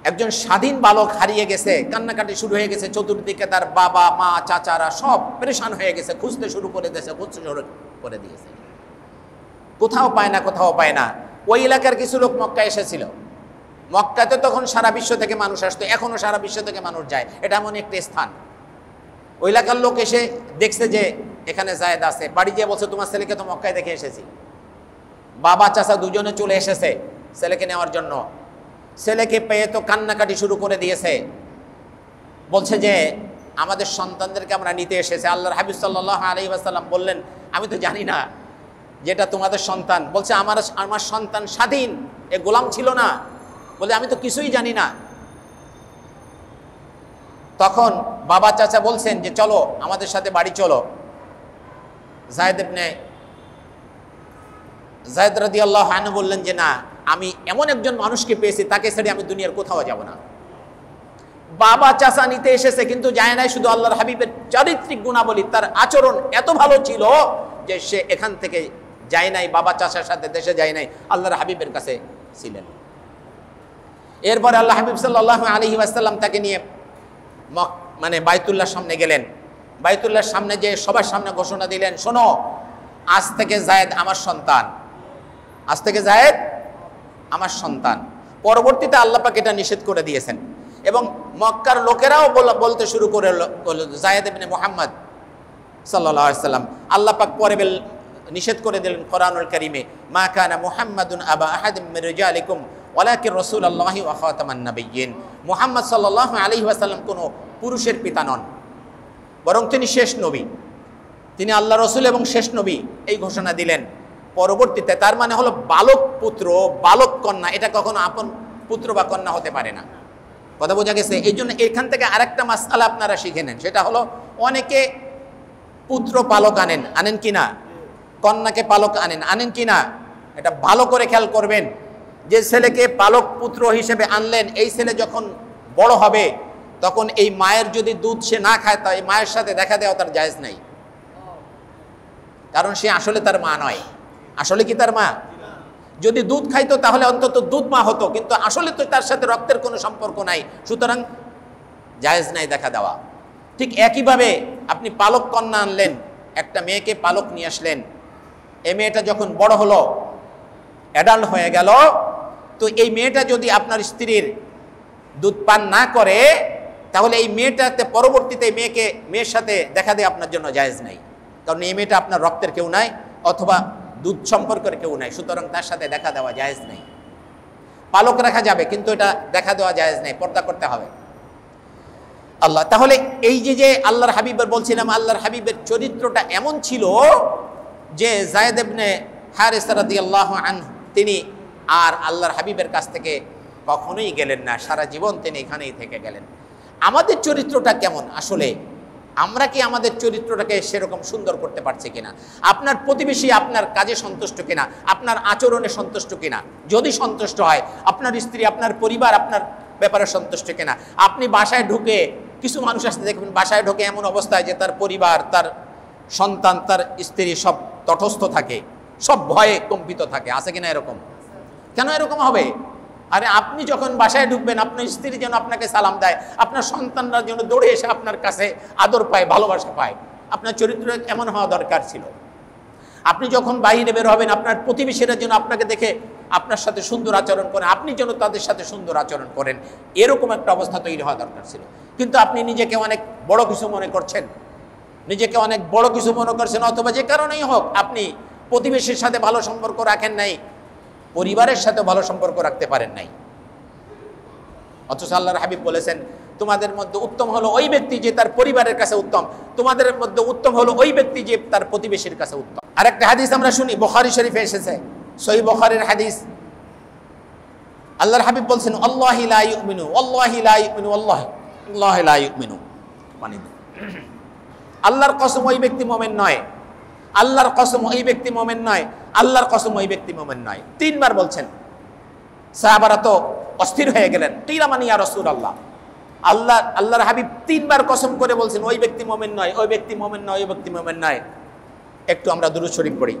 একজন স্বাধীন বালক হারিয়ে গেছে, কান্নাকাটি শুরু হয়ে গেছে, চতুর্দিকে তার বাবা মা চাচারা সব পরেশান হয়ে গেছে, খুঁজতে শুরু করে দিয়েছে, কোথাও পায় না। ওই এলাকার কিছু লোক মক্কায় এসেছিল। মক্কাতে তখন সারা বিশ্ব থেকে মানুষ আসতো, এখনো সারা বিশ্ব থেকে মানুষ যায়, এটা এমন একটা স্থান। ওই এলাকার লোক এসে দেখছে যে এখানে যায়েদ আছে, বাড়ি গিয়ে বলছে তোমার ছেলেকে তো মক্কায় দেখে এসেছি। বাবা চাচা দুজনে চলে এসেছে ছেলেকে নেওয়ার জন্য। ছেলেকে পেয়ে তো কান্নাকাটি শুরু করে দিয়েছে, বলছে যে আমাদের সন্তানদেরকে আমরা নিতে এসেছে। আল্লাহর হাবিব সাল্লাল্লাহু আলাইহি ওয়াসাল্লাম বললেন আমি তো জানি না যেটা তোমাদের সন্তান। বলছে আমার সন্তান স্বাধীন, এ গোলাম ছিল না। বলে আমি তো কিছুই জানি না। তখন বাবা চাচা বলছেন যে চলো আমাদের সাথে বাড়ি চলো। যায়েদ রাদিয়াল্লাহু আনহু বললেন যে না, আমি এমন একজন মানুষকে পেয়েছি, তাকে ছেড়ে আমি দুনিয়ার কোথাও যাব না। বাবা চাচা নিতে এসেছে, কিন্তু যায় নাই শুধু আল্লাহর হাবিবের চারিত্রিক গুণাবলী, তার আচরণ এত ভালো ছিল যে সে এখান থেকে যায় নাই, বাবা চাচার সাথে দেশে যায় নাই, আল্লাহর হাবিবের কাছে ছিলেন। এরপরে আল্লাহ হাবিব সাল্লাল্লাহু আলাইহি ওয়াসাল্লাম তাকে নিয়ে বাইতুল্লাহর সামনে গেলেন। বাইতুল্লাহর সামনে যে সবার সামনে ঘোষণা দিলেন, শোনো আজ থেকে যায়েদ আমার সন্তান, আজ থেকে যায়েদ আমার সন্তান। পরবর্তীতে আল্লাহ পাক এটা নিষেধ করে দিয়েছেন এবং মক্কার লোকেরাও বলতে শুরু করে যায়েদ ইবনে মুহাম্মদ সাল্লাল্লাহু আলাইহি ওয়াসাল্লাম। আল্লাহ পাক পরে নিষেধ করে দিলেন কোরআনুল কারীমে, মা কানা মুহাম্মাদুন আবা আহাদিম মির রিজালিকুম ওয়ালাকিন রাসূলুল্লাহি ওয়া খাতামান নাবিয়্যিন। মুহাম্মদ সাল্লাল্লাহু আলাইহি ওয়াসাল্লাম কোনো পুরুষের পিতা নন, বরং তিনি শেষ নবী, তিনি আল্লাহ রসুল এবং শেষ নবী, এই ঘোষণা দিলেন। পরবর্তীতে তার মানে হলো বালক পুত্র বালক কন্যা, এটা কখনো আপন পুত্র বা কন্যা হতে পারে না। কথা বোঝা গেছে? এই জন্য এখান থেকে আরেকটা মাসআলা আপনারা শিখে নেন, সেটা হলো অনেকে পুত্র পালক আনেন কিনা, কন্যাকে পালক আনেন কিনা, এটা ভালো করে খেয়াল করবেন। যে ছেলেকে পালক পুত্র হিসেবে আনলেন, এই ছেলে যখন বড় হবে তখন এই মায়ের যদি দুধ সে না খায়, তাই মায়ের সাথে দেখা দেওয়া তার জায়েজ নাই, কারণ সে আসলে তার মা নয়। আসলে কি তার মা? যদি দুধ খাইতো তাহলে অন্তত দুধ মা হতো, কিন্তু আসলে তো তার সাথে রক্তের কোনো সম্পর্ক নাই, সুতরাং জায়েজ নাই দেখা দেওয়া। ঠিক একইভাবে আপনি পালক কন্যা আনলেন, একটা মেয়েকে পালক নিয়ে আসলেন, এই মেয়েটা যখন বড় হলো, অ্যাডাল্ট হয়ে গেল, তো এই মেয়েটা যদি আপনার স্ত্রীর দুধ পান না করে, তাহলে এই মেয়েটাতে পরবর্তীতে মেয়ের সাথে দেখা দেয় আপনার জন্য জায়েজ নাই, কারণ এই মেয়েটা আপনার রক্তের কেউ নাই অথবা দুধ সম্পর্কের কেউ নাই, সুতরাং তার সাথে দেখা দেওয়া জায়েজ নেই। পালক রাখা যাবে, কিন্তু এটা দেখা দেওয়া জায়েজ নেই, পর্দা করতে হবে। আল্লাহ তাহলে এই যে আল্লাহর হাবিবের বলছিলাম, আল্লাহর হাবিবের চরিত্রটা এমন ছিল যে যায়েদ ইবনে হারিসা রাদিয়াল্লাহু আনহু তিনি আর আল্লাহর হাবিবের কাছ থেকে কখনোই গেলেন না, সারা জীবন তিনি এখানেই থেকে গেলেন। আমাদের চরিত্রটা কেমন? আসলে আমরা কি আমাদের চরিত্রটাকে সেরকম সুন্দর করতে পারছি কিনা? আপনার প্রতিবেশী আপনার কাজে সন্তুষ্ট কিনা, আপনার আচরণে সন্তুষ্ট কিনা? যদি সন্তুষ্ট হয়, আপনার স্ত্রী আপনার পরিবার আপনার ব্যাপারে সন্তুষ্ট কিনা? আপনি বাসায় ঢুকে, কিছু মানুষ আসতে দেখবেন বাসায় ঢুকে এমন অবস্থায় যে তার পরিবার, তার সন্তান, তার স্ত্রী সব তটস্থ থাকে, সব ভয়ে কম্পিত থাকে, আছে কিনা এরকম? কেন এরকম হবে? আরে আপনি যখন বাসায় ঢুকবেন, আপনার স্ত্রী যেন আপনাকে সালাম দেয়, আপনার সন্তানরা যেন দৌড়ে এসে আপনার কাছে আদর পায়, ভালোবাসা পায়। আপনার চরিত্র এমন হওয়া দরকার ছিল। আপনি যখন বাইরে বের হবেন, আপনার প্রতিবেশীরা যেন আপনাকে দেখে আপনার সাথে সুন্দর আচরণ করেন, আপনি যেন তাদের সাথে সুন্দর আচরণ করেন, এরকম একটা অবস্থা তৈরি হওয়া দরকার ছিল। কিন্তু আপনি নিজেকে অনেক বড় কিছু মনে করছেন, অথবা যে কারণেই হোক আপনি প্রতিবেশীর সাথে ভালো সম্পর্ক রাখেন নাই, পরিবারের সাথে ভালো সম্পর্ক রাখতে পারেন নাই। অথচ আল্লাহর হাবিব বলেছেন, তোমাদের মধ্যে উত্তম হলো ওই ব্যক্তি যে তার পরিবারের কাছে উত্তম, তোমাদের মধ্যে উত্তম হলো ওই ব্যক্তি যে তার প্রতিবেশীর কাছে উত্তম। আরেকটা হাদিস আমরা শুনি, বুখারী শরীফে এসেছে, সহিহ বুখারীর হাদিস। আল্লাহর হাবিব বলছেন, আল্লাহি লা ইউমিনু, আল্লাহি লা ইউমিনু, আল্লাহি লা ইউমিনু, মানে আল্লাহর কসম ওই ব্যক্তি মুমিন নয়, আল্লাহর কসম ওই ব্যক্তি মুমিন নয়, আল্লাহর কসম ওই ব্যক্তি মুমিন নয়। তিনবার বলছেন। সাহাবারা তো অস্থির হয়ে গেলেন, কিলা মানি ইয়া রাসূলুল্লাহ, আল্লাহর হাবিব তিনবার কসম করে বলছেন ওই ব্যক্তি মুমিন নয়, ওই ব্যক্তি মুমিন নয়, ওই ব্যক্তি মুমিন নয়। একটু আমরা দুরূদ শরীফ পড়ি।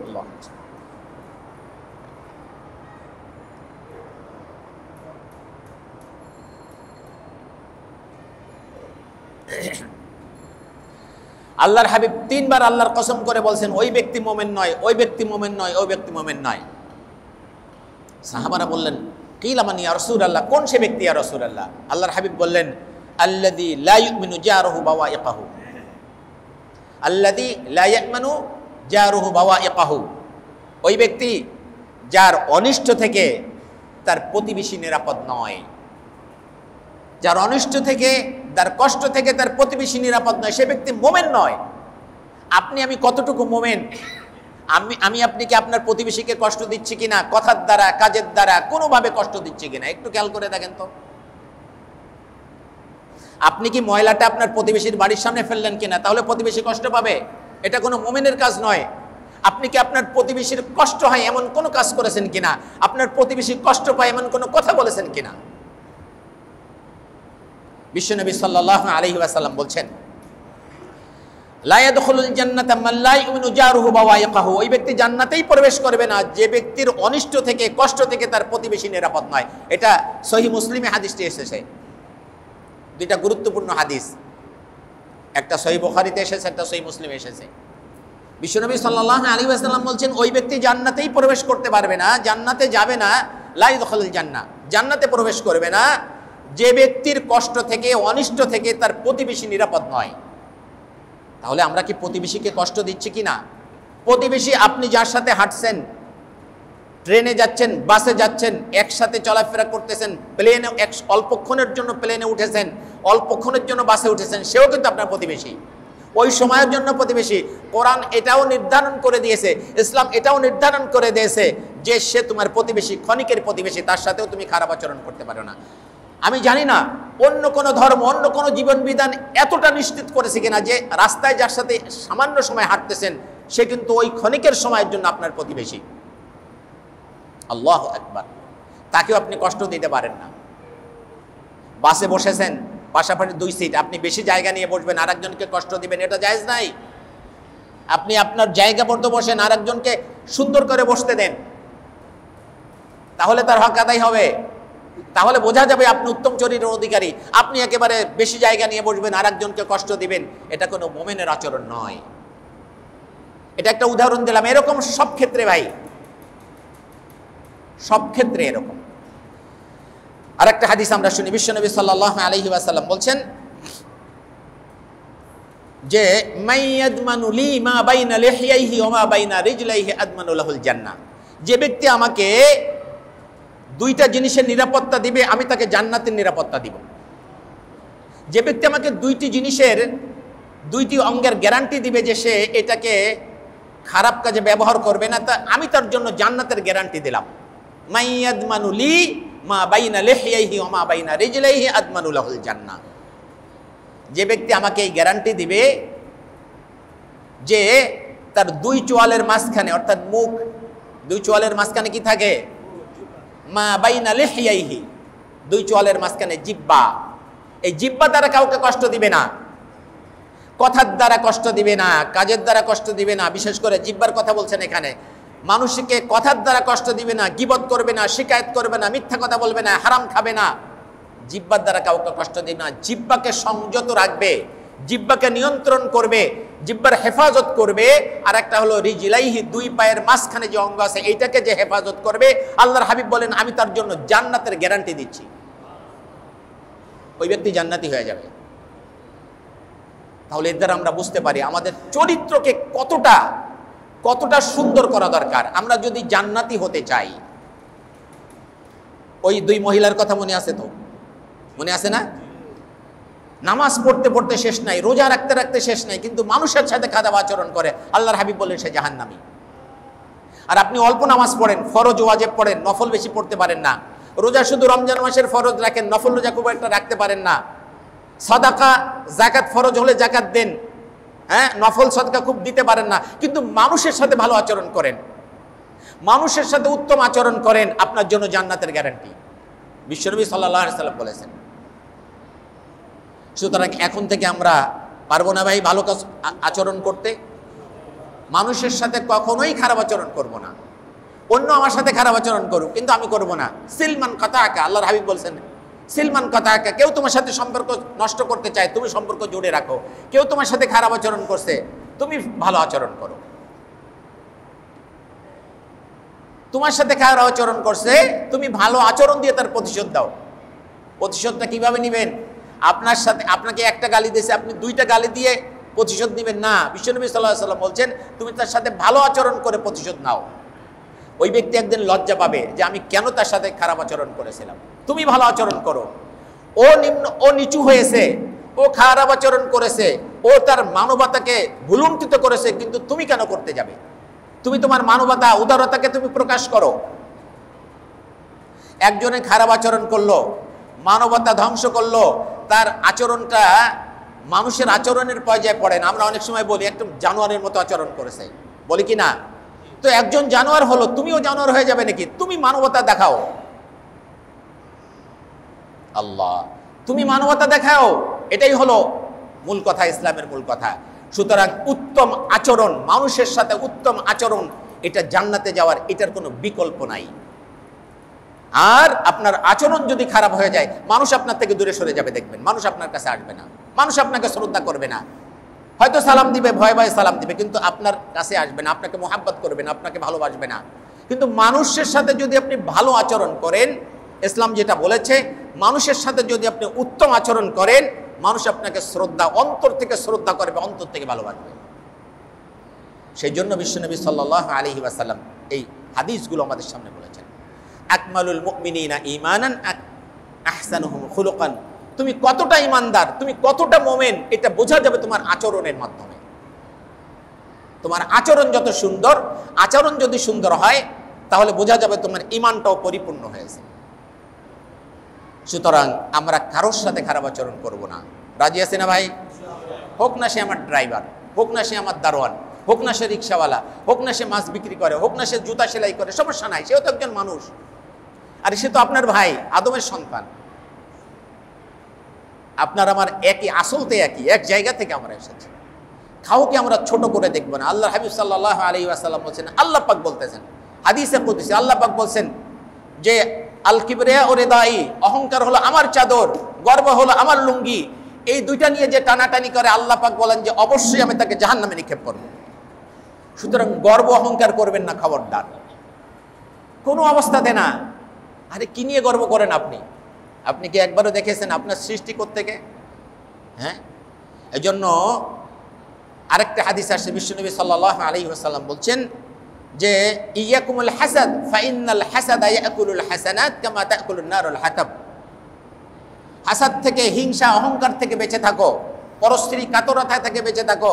আল্লাহর হাবিব তিনবার আল্লাহর কসম করে বলছেন ওই ব্যক্তি মুমিন নয়, ওই ব্যক্তি মুমিন নয়, ওই ব্যক্তি মুমিন নয়। সাহাবারা বললেন, কিলা মানি ইয়া রাসূলুল্লাহ, কোন সে ব্যক্তি ইয়া রাসূলুল্লাহ? আল্লাহর হাবিব বললেন, আল্লাযী লা ইউমিনু জারুহু বাওয়াইকাহু, আল্লাযী লা ইয়ামানু জারুহু বাওয়াইকাহু, ওই ব্যক্তি যার অনিষ্ট থেকে তার প্রতিবেশী নিরাপদ নয়, যার অনিষ্ট থেকে, যার কষ্ট থেকে তার প্রতিবেশী নিরাপদ নয়, সে ব্যক্তি মোমেন নয়। আমি কতটুকু মোমেন? আমি আপনি কি আপনার প্রতিবেশীকে কষ্ট দিচ্ছি কিনা, কথার দ্বারা, কাজের দ্বারা, কোনোভাবে কষ্ট দিচ্ছি কিনা, একটু খেয়াল করে দেখেন তো। আপনি কি ময়লাটা আপনার প্রতিবেশীর বাড়ির সামনে ফেললেন কিনা, তাহলে প্রতিবেশী কষ্ট পাবে? এটা কোনো মোমেনের কাজ নয়। আপনি কি আপনার প্রতিবেশীর কষ্ট হয় এমন কোনো কাজ করেছেন কিনা, আপনার প্রতিবেশী কষ্ট পায় এমন কোনো কথা বলেছেন কিনা? বিশ্বনবী সাল্লাল্লাহু আলাইহি ওয়াসাল্লাম বলছেন, লা ইয়াদখুলুল জান্নাতা মান লা ইউমিনু জারুহু বাওয়াইকাহু, ওই ব্যক্তি জান্নাতেই প্রবেশ করবে না যে ব্যক্তির অনিষ্ট থেকে, কষ্ট থেকে তার প্রতিবেশী নিরাপদ নয়। এটা সহিহ মুসলিমে হাদিসটি এসেছে। দুইটা গুরুত্বপূর্ণ হাদিস, একটা সহিহ বুখারীতে এসেছে, একটা সহিহ মুসলিমে এসেছে। বিশ্বনবী সাল্লাল্লাহু আলাইহি ওয়াসাল্লাম বলছেন, ওই ব্যক্তি জান্নাতেই প্রবেশ করতে পারবে না, জান্নাতে যাবে না, লা ইয়াদখুলুল জান্নাহ, জান্নাতে প্রবেশ করবে না যে ব্যক্তির কষ্ট থেকে, অনিষ্ট থেকে তার প্রতিবেশী নিরাপদ নয়। তাহলে আমরা কি প্রতিবেশীকে কষ্ট দিচ্ছি কিনা? প্রতিবেশী আপনি যার সাথে হাঁটছেন, ট্রেনে যাচ্ছেন, বাসে যাচ্ছেন, একসাথে চলাফেরা করতেছেন, প্লেনে অল্পক্ষণের জন্য প্লেনে উঠেছেন, অল্পক্ষণের জন্য বাসে উঠেছেন, সেও কিন্তু আপনার প্রতিবেশী, ওই সময়ের জন্য প্রতিবেশী। কোরআন এটাও নির্ধারণ করে দিয়েছে, ইসলাম এটাও নির্ধারণ করে দিয়েছে যে সে তোমার প্রতিবেশী, ক্ষণিকের প্রতিবেশী, তার সাথেও তুমি খারাপ আচরণ করতে পারো না। আমি জানি না অন্য কোনো ধর্ম, অন্য কোনো জীবন বিধান এতটা নিশ্চিত করেছে কিনা যে রাস্তায় যার সাথে সামান্য সময় হাঁটতেছেন সে কিন্তু ওই ক্ষণিকের সময়ের জন্য আপনার প্রতিবেশী। আল্লাহু আকবার। তাকেও আপনি কষ্ট দিতে পারেন না। বাসে বসেছেন, পাশাপাশি 2 সিট, আপনি বেশি জায়গা নিয়ে বসবেন, আরেকজনকে কষ্ট দিবেন, এটা জায়েজ নাই। আপনি আপনার জায়গা মতো বসেন, আরেকজনকে সুন্দর করে বসতে দেন, তাহলে তার হক আদায় হবে, তাহলে বোঝা যাবে আপনি উত্তম চরিত্রের অধিকারী। আপনি একেবারে বেশি জায়গা নিয়ে বসবেন, আরেকজনকে কষ্ট দিবেন, এটা কোনো মুমিনের আচরণ নয়। এটা একটা উদাহরণ দিলাম। এরকম সব ক্ষেত্রে ভাই, সব ক্ষেত্রে এরকম। আরেকটা হাদিস আমরা শুনি, বিশ্বনবী সাল্লাল্লাহু আলাইহি ওয়াসাল্লাম বলছেন যে মাইয়াদমানু লি মা বাইনা লিহিয়াইহি ওয়া মা বাইনা রিজলাইহি আদমানু লাহুল জান্নাহ, যে ব্যক্তি আমাকে 2টা জিনিসের নিরাপত্তা দিবে আমি তাকে জান্নাতের নিরাপত্তা দিব। যে ব্যক্তি আমাকে 2টি জিনিসের 2টি অঙ্গের গ্যারান্টি দিবে যে সে এটাকে খারাপ কাজে ব্যবহার করবে না, তা আমি তার জন্য জান্নাতের গ্যারান্টি দিলাম। মাইয়াদমানু লি মা বাইনা লিহিয়াইহি ওয়া মা বাইনা রিজলাইহি আদমানু লাহুল জান্নাহ, যে ব্যক্তি আমাকে এই গ্যারান্টি দিবে যে তার 2 চোয়ালের মাঝখানে, অর্থাৎ মুখ 2 চোয়ালের মাঝখানে কি থাকে? মা বাইনা লিহিয়াইহি, 2 চোয়ালের মাঝখানে জিহ্বা, এই জিহ্বা দ্বারা কাউকে কষ্ট দিবে না, কথার দ্বারা কষ্ট দিবে না, কাজের দ্বারা কষ্ট দিবে না। বিশেষ করে জিহ্বার কথা বলছেন এখানে। মানুষকে কথার দ্বারা কষ্ট দিবে না, গীবত করবে না, শিকায়ত করবে না, মিথ্যা কথা বলবে না, হারাম খাবে না, জিহ্বার দ্বারা কাউকে কষ্ট দিবে না। জিহ্বাকে সংযত রাখবে, জিহ্বাকে নিয়ন্ত্রণ করবে, জিহ্বার হেফাজত করবে। আর একটা হলো রিজলাইহি, 2 পায়ের মাঝখানে যে অঙ্গ আছে এইটাকে যে হেফাজত করবে, আল্লাহর হাবিব বলেন আমি তার জন্য জান্নাতের গ্যারান্টি দিচ্ছি, ওই ব্যক্তি জান্নাতি হয়ে যাবে। তাহলে এর দ্বারা আমরা বুঝতে পারি আমাদের চরিত্রকে কতটা সুন্দর করা দরকার। আমরা যদি জান্নাতি হতে চাই, ওই 2 মহিলার কথা মনে আছে তো? মনে আছে না? নামাজ পড়তে পড়তে শেষ নাই, রোজা রাখতে রাখতে শেষ নাই, কিন্তু মানুষের সাথে খারাপ আচরণ করে, আল্লাহর হাবিব বলেন সে জাহান্নামী। আর আপনি অল্প নামাজ পড়েন, ফরজ ওয়াজিব পড়েন, নফল বেশি পড়তে পারেন না, রোজা শুধু রমজান মাসের ফরজ রাখেন, নফল রোজা খুব একটা রাখতে পারেন না, সাদাকা যাকাত ফরজ হলে যাকাত দেন, হ্যাঁ, নফল সাদকা খুব দিতে পারেন না, কিন্তু মানুষের সাথে ভালো আচরণ করেন, মানুষের সাথে উত্তম আচরণ করেন, আপনার জন্য জান্নাতের গ্যারান্টি বিশ্বনবী সাল্লাল্লাহু আলাইহি ওয়াসাল্লাম বলেছেন। সুতরাং এখন থেকে আমরা পারবো না ভাই ভালো আচরণ করতে? মানুষের সাথে কখনোই খারাপ আচরণ করব না। অন্য আমার সাথে খারাপ আচরণ করুক, কিন্তু আমি করব না। সিলমান কাতাকা, আল্লাহর হাবিব বলছেন সিলমান কাতাকা, কেউ তোমার সাথে সম্পর্ক নষ্ট করতে চায় তুমি সম্পর্ক জুড়ে রাখো, কেউ তোমার সাথে খারাপ আচরণ করছে তুমি ভালো আচরণ করো, তোমার সাথে খারাপ আচরণ করছে তুমি ভালো আচরণ দিয়ে তার প্রতিশোধ দাও। প্রতিশোধটা কিভাবে নেবেন? আপনার সাথে, আপনাকে একটা গালি দিয়েছে, আপনি 2টা গালি দিয়ে প্রতিশোধ নেবেন না। বিশ্বনবী সাল্লাল্লাহু আলাইহি ওয়াসাল্লাম বলছেন তুমি তার সাথে ভালো আচরণ করে প্রতিশোধ নাও। ওই ব্যক্তি একদিন লজ্জা পাবে যে আমি কেন তার সাথে খারাপ আচরণ করেছিলাম। তুমি ভালো আচরণ করো। ও নিচু হয়েছে, ও খারাপ আচরণ করেছে, ও তার মানবতাকে ভুলুণ্ঠিত করেছে, কিন্তু তুমি কেন করতে যাবে? তুমি তোমার মানবতা, উদারতাকে তুমি প্রকাশ করো। একজনে খারাপ আচরণ করলো, মানবতা ধ্বংস করলো, তার আচরণটা মানুষের আচরণের পর্যায়ে পড়ে না। আমরা অনেক সময় বলি একদম জানোয়ারের মতো আচরণ করেছে, বলি কি না? তো একজন জানোয়ার হলো, তুমিও জানোয়ার হয়ে যাবে নাকি? তুমি মানবতা দেখাও। আল্লাহ, তুমি মানবতা দেখাও, এটাই হলো মূল কথা, ইসলামের মূল কথা। সুতরাং উত্তম আচরণ, মানুষের সাথে উত্তম আচরণ, এটা জান্নাতে যাওয়ার এটার কোনো বিকল্প নাই। আর আপনার আচরণ যদি খারাপ হয়ে যায়, মানুষ আপনার থেকে দূরে সরে যাবে, দেখবেন মানুষ আপনার কাছে আসবে না, মানুষ আপনাকে শ্রদ্ধা করবে না, হয়তো সালাম দিবে, ভয়ে ভয়ে সালাম দিবে, কিন্তু আপনার কাছে আসবে না, আপনাকে মোহাব্বত করবে না, আপনাকে ভালোবাসবে না। কিন্তু মানুষের সাথে যদি আপনি ভালো আচরণ করেন, ইসলাম যেটা বলেছে, মানুষের সাথে যদি আপনি উত্তম আচরণ করেন, মানুষ আপনাকে শ্রদ্ধা, অন্তর থেকে শ্রদ্ধা করবে, অন্তর থেকে ভালোবাসবে। সেই জন্য বিশ্বনবী সাল্লাল্লাহু আলাইহি ওয়াসাল্লাম এই হাদিসগুলো আমাদের সামনে বলেছেন, আকমালুল মুমিনিনা ঈমানান আহসানুহুম খুলুকান। তুমি কতটা ঈমানদার, তুমি কতটা মুমিন, এটা বোঝা যাবে তোমার আচরণের মাধ্যমে। তোমার আচরণ যত সুন্দর, আচরণ যদি সুন্দর হয়, তাহলে বোঝা যাবে তোমার ঈমানটাও পরিপূর্ণ হয়েছে। সুতরাং আমরা কারোর সাথে খারাপ আচরণ করব না। রাজি আছে না ভাই? হোক না সে আমার ড্রাইভার, হোক না সে আমার দারোয়ান, হোক না সে রিক্সাওয়ালা, হোক না সে মাছ বিক্রি করে, হোক না সে জুতা সেলাই করে, সমস্যা নাই, সেও তো একজন মানুষ। আর সে তো আপনার ভাই, আদমের সন্তান। আপনার আমার একই, আসলতে একই, এক জায়গা থেকে আমরা এসেছি। কাউকে আমরা ছোট করে দেখবো না। আল্লাহ হাবিব সাল্লাল্লাহু আলাইহি ওয়াসাল্লাম বলছেন, আল্লাহ পাক বলতেছেন হাদিসে কুদসি, আল্লাহ পাক বলছেন যে আল কিবরিয়া ও রিদাই, অহংকার হলো আমার চাদর, গর্ব হলো আমার লুঙ্গি। এই দুইটা নিয়ে যে টানাটানি করে, আল্লাহ পাক বলেন যে অবশ্যই আমি তাকে জাহান্নামে নিক্ষেপ করব। সুতরাং গর্ব অহংকার করবেন না, খবরদার, কোনো অবস্থাতে না। আরে কি নিয়ে গর্ব করেন আপনি? আপনি কি একবারও দেখেছেন আপনার সৃষ্টিকর্তাকে? হ্যাঁ, এই জন্য আরেকটা হাদিস আসছে, বিশ্বনবী সাল্লাল্লাহু আলাইহি ওয়াসাল্লাম বলছেন যে ইয়াকুমুল হাসাদ ফাইনাল হাসাদা ইয়াকুলুল হাসানাত কামা তাকুলুন নারুল হাতাব। হাসাদ থেকে, হিংসা অহংকার থেকে বেঁচে থাকো, পরস্ত্রী কাতরতা থেকে বেঁচে থাকো,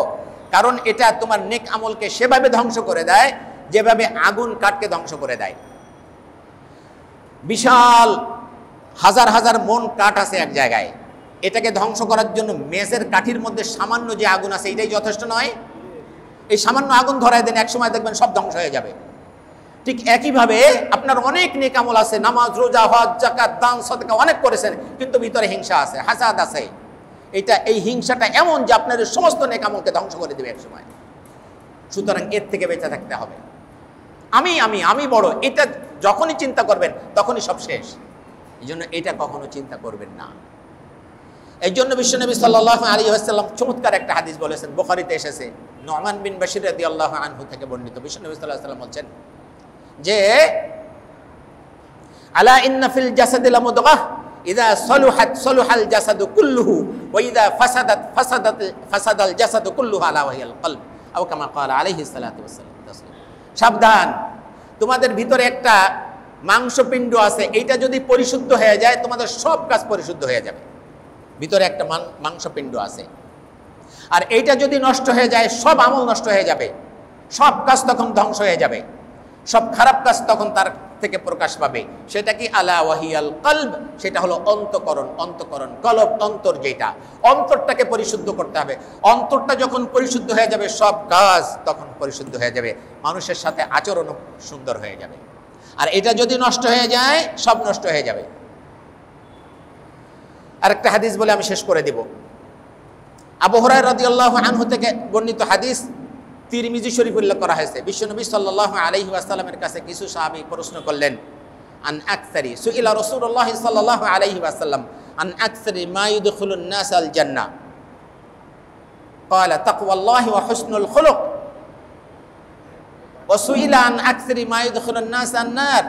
কারণ এটা তোমার নেক আমলকে সেভাবে ধ্বংস করে দেয় যেভাবে আগুন কাঠকে ধ্বংস করে দেয়। বিশাল হাজার হাজার মন কাঠ আছে এক জায়গায়, এটাকে ধ্বংস করার জন্য মেজের কাঠির মধ্যে সামান্য যে আগুন আছে এটাই যথেষ্ট নয়। এই সামান্য আগুন ধরায় দেন, এক সময় দেখবেন সব ধ্বংস হয়ে যাবে। ঠিক একইভাবে আপনার অনেক নেক আমল আছে, নামাজ, রোজা, হজ, যাকাত, দান, সদকা অনেক করেছেন, কিন্তু ভিতরে হিংসা আছে, হাসাদ আছে। এই হিংসাটা এমন যে আপনার সমস্ত নেক আমলকে ধ্বংস করে দেবে এক সময়। সুতরাং এর থেকে বেঁচে থাকতে হবে। আমি আমি আমি বড়, এটা যখনই চিন্তা করবেন তখনই সব শেষ। এই জন্য এটা কখনো চিন্তা করবেন না। এই জন্য বিশ্বনবী সাল্লাল্লাহু আলাইহি ওয়াসাল্লাম চমৎকার একটা হাদিস বলেছেন, বুখারীতে এসেছে, নুমান বিন বাশির রাদিয়াল্লাহু আনহু থেকে বর্ণিত। বিশ্বনবী সাল্লাল্লাহু আলাইহি ওয়াসাল্লাম বলেন যে আলা ইন্না ফিল জাসাদি লামুদগাহ ইযা সালুহাত সালুহাল জাসাদু কুল্লুহু ওয়া ইযা ফাসাদাল জাসাদু কুল্লুহু আলা ওয়াহিয়াল কলব আও কামা ক্বালা আলাইহিস সালাতু ওয়াসসালাম। সাবধান, তোমাদের ভিতরে একটা মাংসপিণ্ড আছে, এইটা যদি পরিশুদ্ধ হয়ে যায় তোমাদের সব কাজ পরিশুদ্ধ হয়ে যাবে। ভিতরে একটা মাংসপিণ্ড আছে, আর এইটা যদি নষ্ট হয়ে যায় সব আমল নষ্ট হয়ে যাবে, সব কাজ তখন ধ্বংস হয়ে যাবে, সব খারাপ কাজ তখন তার থেকে প্রকাশ পাবে। সেটা কি? আলা ওয়াহিয়াল কলব, সেটা হলো অন্তঃকরণ। অন্তঃকরণ, কলব, অন্তর, যেটা অন্তরটাকে পরিশুদ্ধ করতে হবে। অন্তরটা যখন পরিশুদ্ধ হয়ে যাবে সব কাজ তখন পরিশুদ্ধ হয়ে যাবে, মানুষের সাথে আচরণও সুন্দর হয়ে যাবে। আর এটা যদি নষ্ট হয়ে যায় সব নষ্ট হয়ে যাবে। আরেকটা হাদিস বলে আমি শেষ করে দিব। আবু হুরায়রা রাদিয়াল্লাহু আনহু থেকে বর্ণিত হাদিস, তিরমিজি শরীফ উল্লেখ করা হয়েছে। বিশ্বনবী সাল্লাল্লাহু আলাইহি ওয়াসাল্লামের কাছে কিছু সাহাবী প্রশ্ন করলেন, আন আকসারি সুইলা রাসূলুল্লাহ সাল্লাল্লাহু আলাইহি ওয়াসাল্লাম আন আকসারি মা ইদখুলুন নাস আল জান্নাহ ক্বালা তাকওয়াল্লাহি ওয়া হুসনুল খুলুক ওয়া সুইলা আন আকসারি মা ইদখুলুন নাস আন নার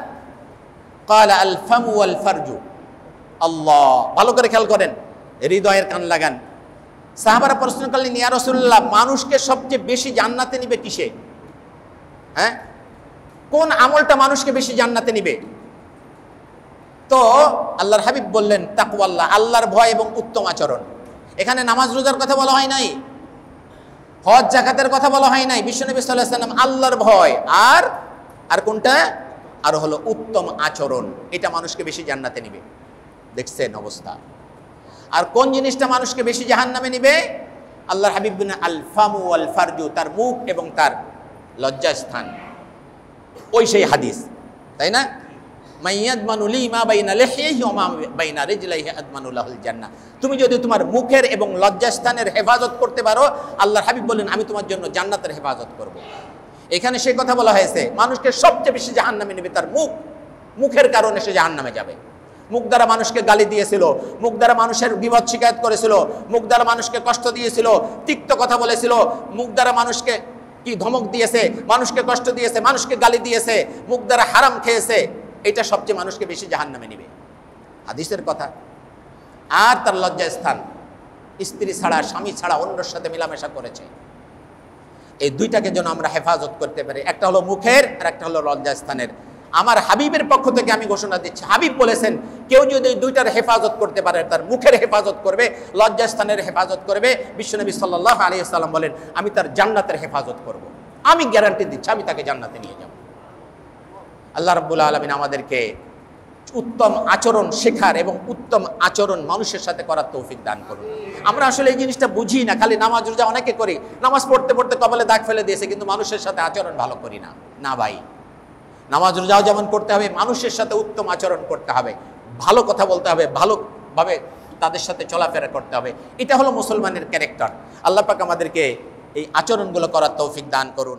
ক্বালা আল ফামু ওয়াল ফারজু। আল্লাহ, ভালো করে খেয়াল করেন, হৃদয়ের কান লাগান। সাহাবারা প্রশ্ন করলেন, ইয়া রাসূলুল্লাহ, মানুষকে সবচেয়ে বেশি জান্নাতে নিবে কিসে? হ্যাঁ, কোন আমলটা মানুষকে বেশি জান্নাতে নিবে? তো আল্লাহর হাবিব বললেন, তাকওয়াল্লাহ, আল্লাহর ভয় এবং উত্তম আচরণ। এখানে নামাজ রোজার কথা বলা হয় নাই, হজ যাকাতের কথা বলা হয় নাই। বিশ্বনবী সাল্লাল্লাহু আলাইহি ওয়াসাল্লাম আল্লাহর ভয় আর কোনটা? আর হলো উত্তম আচরণ, এটা মানুষকে বেশি জান্নাতে নিবে। দেখছেন অবস্থা? আর কোন জিনিসটা মানুষকে বেশি জাহান্নামে নিবে? আল্লাহর হাবিব বলেন আল ফামু ওয়াল ফারজু, তার মুখ এবং তার লজ্জাস্থান। ওই সেই হাদিস, তাই না? মাইয়াদমানু লি মা বাইনা লিহইহি ওয়া মা বাইনা রিজলাইহি আদমানু লাহুল জান্নাহ। তুমি যদি তোমার মুখের এবং লজ্জাস্থানের হেফাজত করতে পারো, আল্লাহর হাবিব বলেন আমি তোমার জন্য জান্নাতের হেফাজত করব। এখানে সেই কথা বলা হয়েছে, মানুষকে সবচেয়ে বেশি জাহান্নামে নেবে তার মুখ। মুখের কারণে সে জাহান্নামে যাবে। মুখ দ্বারা মানুষকে গালি দিয়েছিল, মুখ দ্বারা মানুষের বিপদ শিকায়ত করেছিল, মুখ দ্বারা মানুষকে কষ্ট দিয়েছিল, তিক্ত কথা বলেছিল, মুখ দ্বারা মানুষকে কি ধমক দিয়েছে, মানুষকে কষ্ট দিয়েছে, মানুষকে গালি দিয়েছে, মুখ দ্বারা হারাম খেয়েছে। এটা সবচেয়ে মানুষকে বেশি জাহান্নামে নেবে, হাদিসের কথা। আর তার লজ্জাস্থান, স্ত্রী ছাড়া, স্বামী ছাড়া অন্যের সাথে মেলামেশা করেছে। এই দুইটাকে যেন আমরা হেফাজত করতে পারি, একটা হলো মুখের আর একটা হলো লজ্জাস্থানের। আমার হাবিবের পক্ষ থেকে আমি ঘোষণা দিচ্ছি, হাবিব বলেছেন কেউ যদি দুইটার হেফাজত করতে পারে, তার মুখের হেফাজত করবে, লজ্জাস্থানের হেফাজত করবে, বিশ্বনবী সাল্লাল্লাহু আলাইহি ওয়াসাল্লাম বলেন আমি তার জান্নাতের হেফাজত করব। আমি গ্যারান্টি দিচ্ছি আমি তাকে জান্নাতে নিয়ে যাব। আল্লাহ রাব্বুল আলামিন আমাদেরকে উত্তম আচরণ শেখার এবং উত্তম আচরণ মানুষের সাথে করার তৌফিক দান করুন। আমরা আসলে এই জিনিসটা বুঝি না, খালি নামাজ রোজা অনেকে করি, নামাজ পড়তে পড়তে কপালে দাগ ফেলে দিয়েছে, কিন্তু মানুষের সাথে আচরণ ভালো করি না। না ভাই, নামাজ রোজাও যেমন করতে হবে, মানুষের সাথে উত্তম আচরণ করতে হবে, ভালো কথা বলতে হবে, ভালোভাবে তাদের সাথে চলাফেরা করতে হবে। এটা হলো মুসলমানের ক্যারেক্টার। আল্লাহ পাক আমাদেরকে এই আচরণগুলো করার তৌফিক দান করুন।